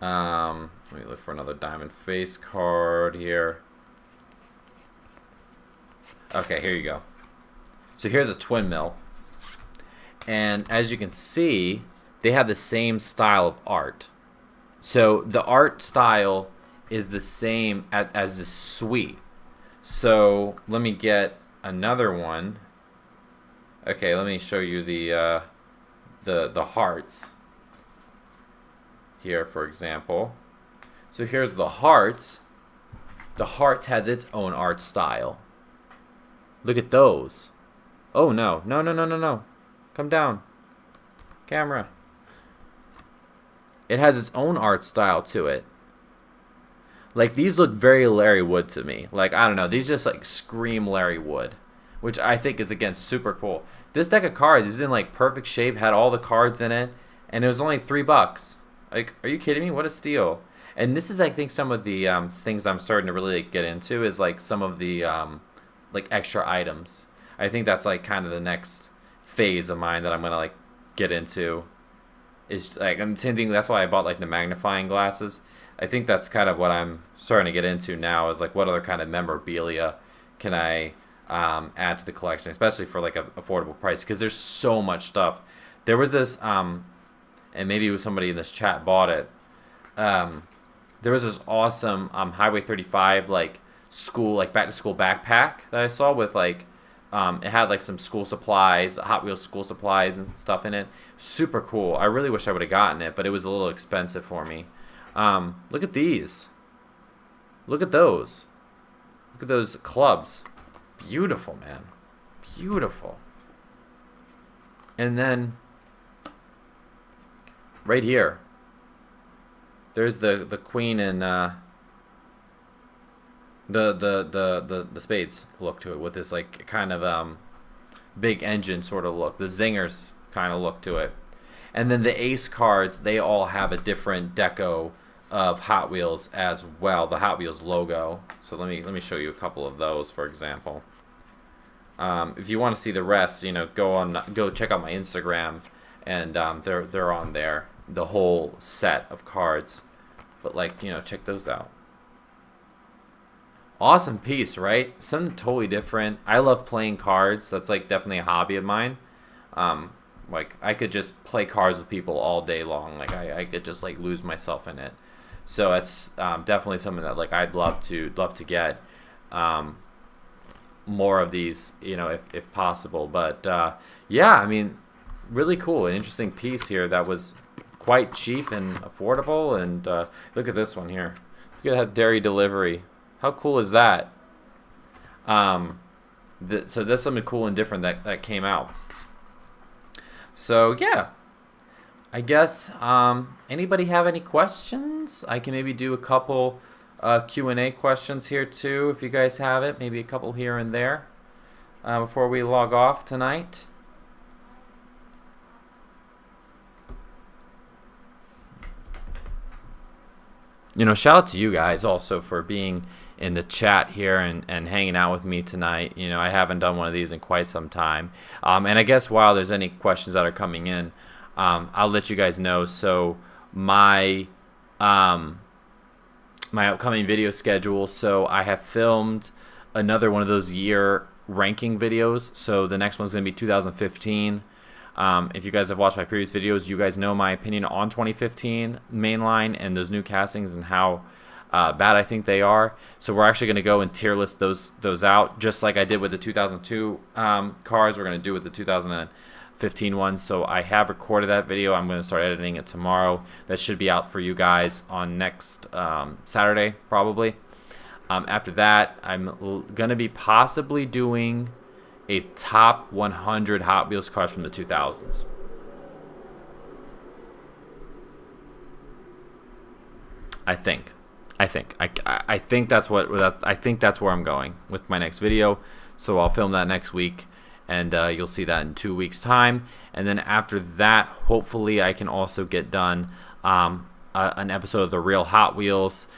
Let me look for another diamond face card here. Okay, here you go. So here's a twin mill. And as you can see, they have the same style of art. So the art style is the same as the suite. So let me get another one. Okay, let me show you the hearts here, for example. So here's the hearts. The hearts has its own art style. Look at those. Oh no, no, no, no, no, no. Come down. Camera. It has its own art style to it. Like, these look very Larry Wood to me. Like, I don't know, these just like scream Larry Wood, which I think is, again, super cool. This deck of cards is in like perfect shape, had all the cards in it, and it was only $3. Like, are you kidding me? What a steal. And this is, I think, some of the things I'm starting to really get into, is like some of the like extra items. I think that's like kind of the next phase of mine that I'm gonna like get into. Is like, and the same thing, that's why I bought like the magnifying glasses. I think that's kind of what I'm starting to get into now, is like what other kind of memorabilia can I add to the collection, especially for like an affordable price, because there's so much stuff. There was this and maybe somebody in this chat bought it. There was this awesome Highway 35 like school, like back to school backpack that I saw with like it had like some school supplies, Hot Wheels school supplies and stuff in it. Super cool. I really wish I would have gotten it, but it was a little expensive for me. Look at these. Look at those. Look at those clubs. Beautiful, man. Beautiful. And then right here, there's the queen and the spades look to it, with this like kind of big engine sort of look, the zingers kind of look to it. And then the ace cards, they all have a different deco of Hot Wheels as well, the Hot Wheels logo. So let me show you a couple of those, for example. If you want to see the rest, go check out my Instagram, and they're on there, the whole set of cards. But like, check those out. Awesome piece, right? Something totally different. I love playing cards. That's like definitely a hobby of mine. Like, I could just play cards with people all day long. Like, I could just like lose myself in it. So it's definitely something that like I'd love to get more of these, if possible. But yeah, I mean, really cool, an interesting piece here that was quite cheap and affordable. And look at this one here. Look at that dairy delivery. How cool is that? So that's something cool and different that came out. So yeah, I guess anybody have any questions? I can maybe do a couple Q&A questions here too, if you guys have it. Maybe a couple here and there before we log off tonight. Shout out to you guys also for being in the chat here and hanging out with me tonight. I haven't done one of these in quite some time. And I guess while there's any questions that are coming in, I'll let you guys know. So my upcoming video schedule. So I have filmed another one of those year ranking videos. So the next one's going to be 2015. If you guys have watched my previous videos, you guys know my opinion on 2015 mainline and those new castings and how bad I think they are. So we're actually going to go and tier list those out, just like I did with the 2002 cars. We're going to do with the 2015 ones. So I have recorded that video. I'm going to start editing it tomorrow. That should be out for you guys on next Saturday, probably. After that, I'm going to be possibly doing a top 100 Hot Wheels cars from the 2000s. I think that's where I'm going with my next video. So I'll film that next week, and you'll see that in 2 weeks' time. And then after that, hopefully I can also get done an episode of the Real Hot Wheels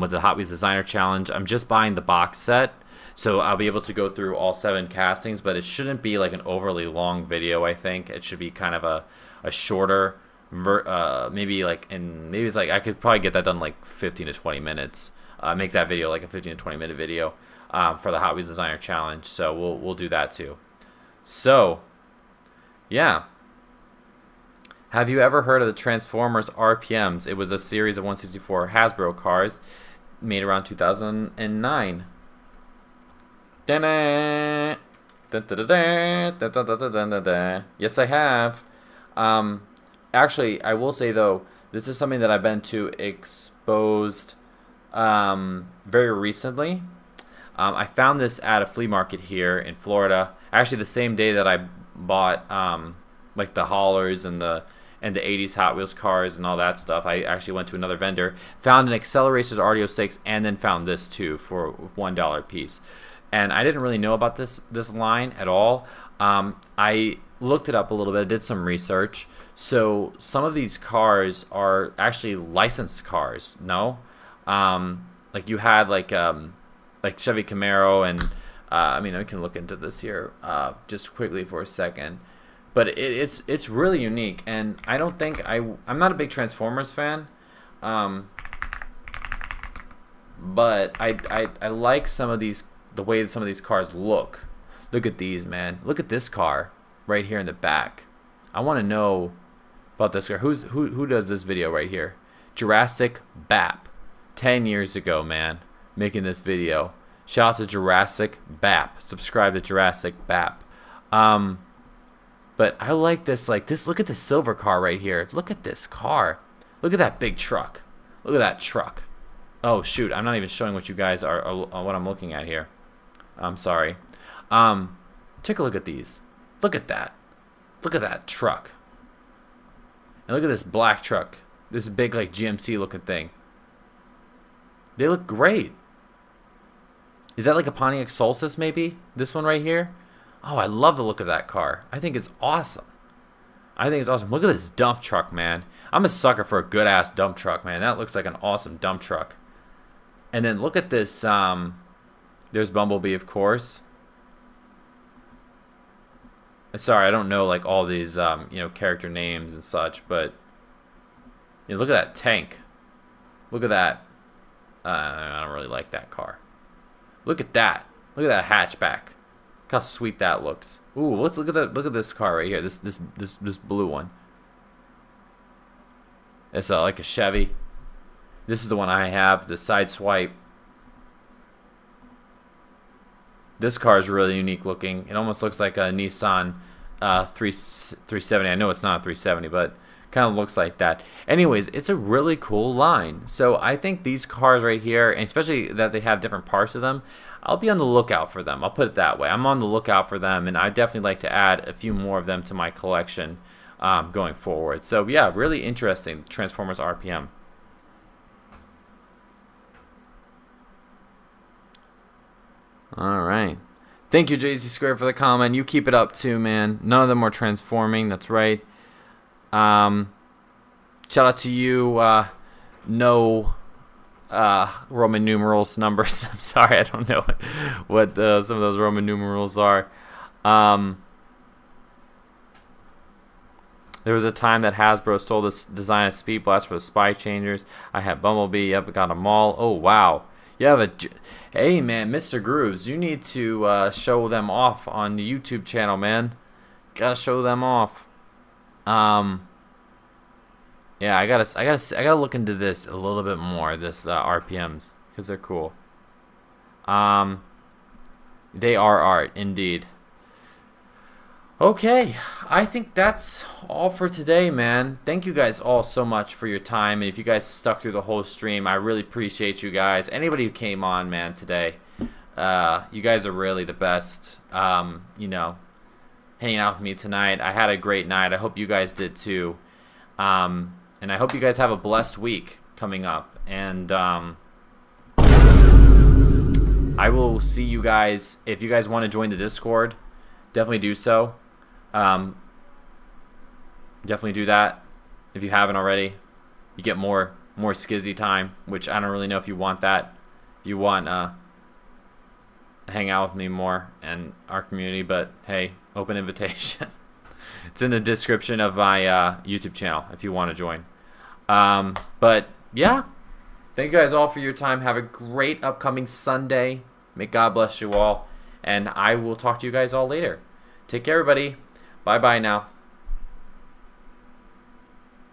with the Hot Wheels Designer Challenge. I'm just buying the box set, so I'll be able to go through all 7 castings, but it shouldn't be like an overly long video. I think it should be kind of a shorter, maybe it's like I could probably get that done like 15 to 20 minutes. Make that video like a 15 to 20 minute video for the Hot Wheels Designer Challenge. So we'll do that too. So yeah. Have you ever heard of the Transformers RPMs? It was a series of 1/64 Hasbro cars made around 2009. Yes, I have. Actually, I will say though, this is something that I've been to exposed very recently. I found this at a flea market here in Florida. Actually, the same day that I bought like the haulers and the 80s Hot Wheels cars and all that stuff. I actually went to another vendor, found an Acceleracers RD06, and then found this too for $1 a piece. And I didn't really know about this line at all. I looked it up a little bit, did some research. So some of these cars are actually licensed cars. No, like you had like Chevy Camaro, and I mean, I can look into this here just quickly for a second. But it's really unique, and I don't think I'm not a big Transformers fan, but I like the way some of these cars look. Look at these, man. Look at this car right here in the back. I want to know about this car. Who does this video right here? Jurassic Bap. 10 years ago, man, making this video. Shout out to Jurassic Bap. Subscribe to Jurassic Bap. But I like this, look at this silver car right here. Look at this car. Look at that big truck. Look at that truck. Oh shoot, I'm not even showing what you guys are what I'm looking at here. I'm sorry. Take a look at these. Look at that. Look at that truck. And look at this black truck. This big like GMC looking thing. They look great. Is that like a Pontiac Solstice maybe? This one right here? Oh, I love the look of that car. I think it's awesome. Look at this dump truck, man. I'm a sucker for a good-ass dump truck, man. That looks like an awesome dump truck. And then look at this. There's Bumblebee, of course. Sorry, I don't know like all these character names and such, but look at that tank. Look at that. I don't really like that car. Look at that. Look at that hatchback. Look how sweet that looks. Ooh, let's look at that. Look at this car right here. This blue one. It's like a Chevy. This is the one I have. The side swipe. This car is really unique looking. It almost looks like a Nissan 370. I know it's not a 370, but kind of looks like that. Anyways, it's a really cool line. So I think these cars right here, and especially that they have different parts of them, I'll be on the lookout for them. I'll put it that way. I'm on the lookout for them, and I'd definitely like to add a few more of them to my collection going forward. So yeah, really interesting. Transformers RPM. All right. Thank you, JZ Square, for the comment. You keep it up too, man. None of them are transforming. That's right. Shout out to you. No Roman numerals numbers. I'm sorry, I don't know what some of those Roman numerals are. There was a time that Hasbro stole this design of Speed Blast for the Spy Changers. I had Bumblebee. Yep, got them all. Oh wow. You have a. Hey, man, Mr. Grooves, you need to show them off on the YouTube channel, man. Gotta show them off. Yeah, I gotta look into this a little bit more. This RPMs, because they're cool. They are art, indeed. Okay, I think that's all for today, man. Thank you guys all so much for your time. And if you guys stuck through the whole stream, I really appreciate you guys. Anybody who came on, man, today, you guys are really the best. You know, hanging out with me tonight. I had a great night. I hope you guys did too. And I hope you guys have a blessed week coming up. And I will see you guys. If you guys want to join the Discord, definitely do so. Definitely do that if you haven't already. You get more Skizzy time, which I don't really know if you want that. If you want hang out with me more and our community, but hey, open invitation. It's in the description of my YouTube channel if you want to join. But yeah, thank you guys all for your time. Have a great upcoming Sunday. May God bless you all, and I will talk to you guys all later. Take care, everybody. Bye-bye now.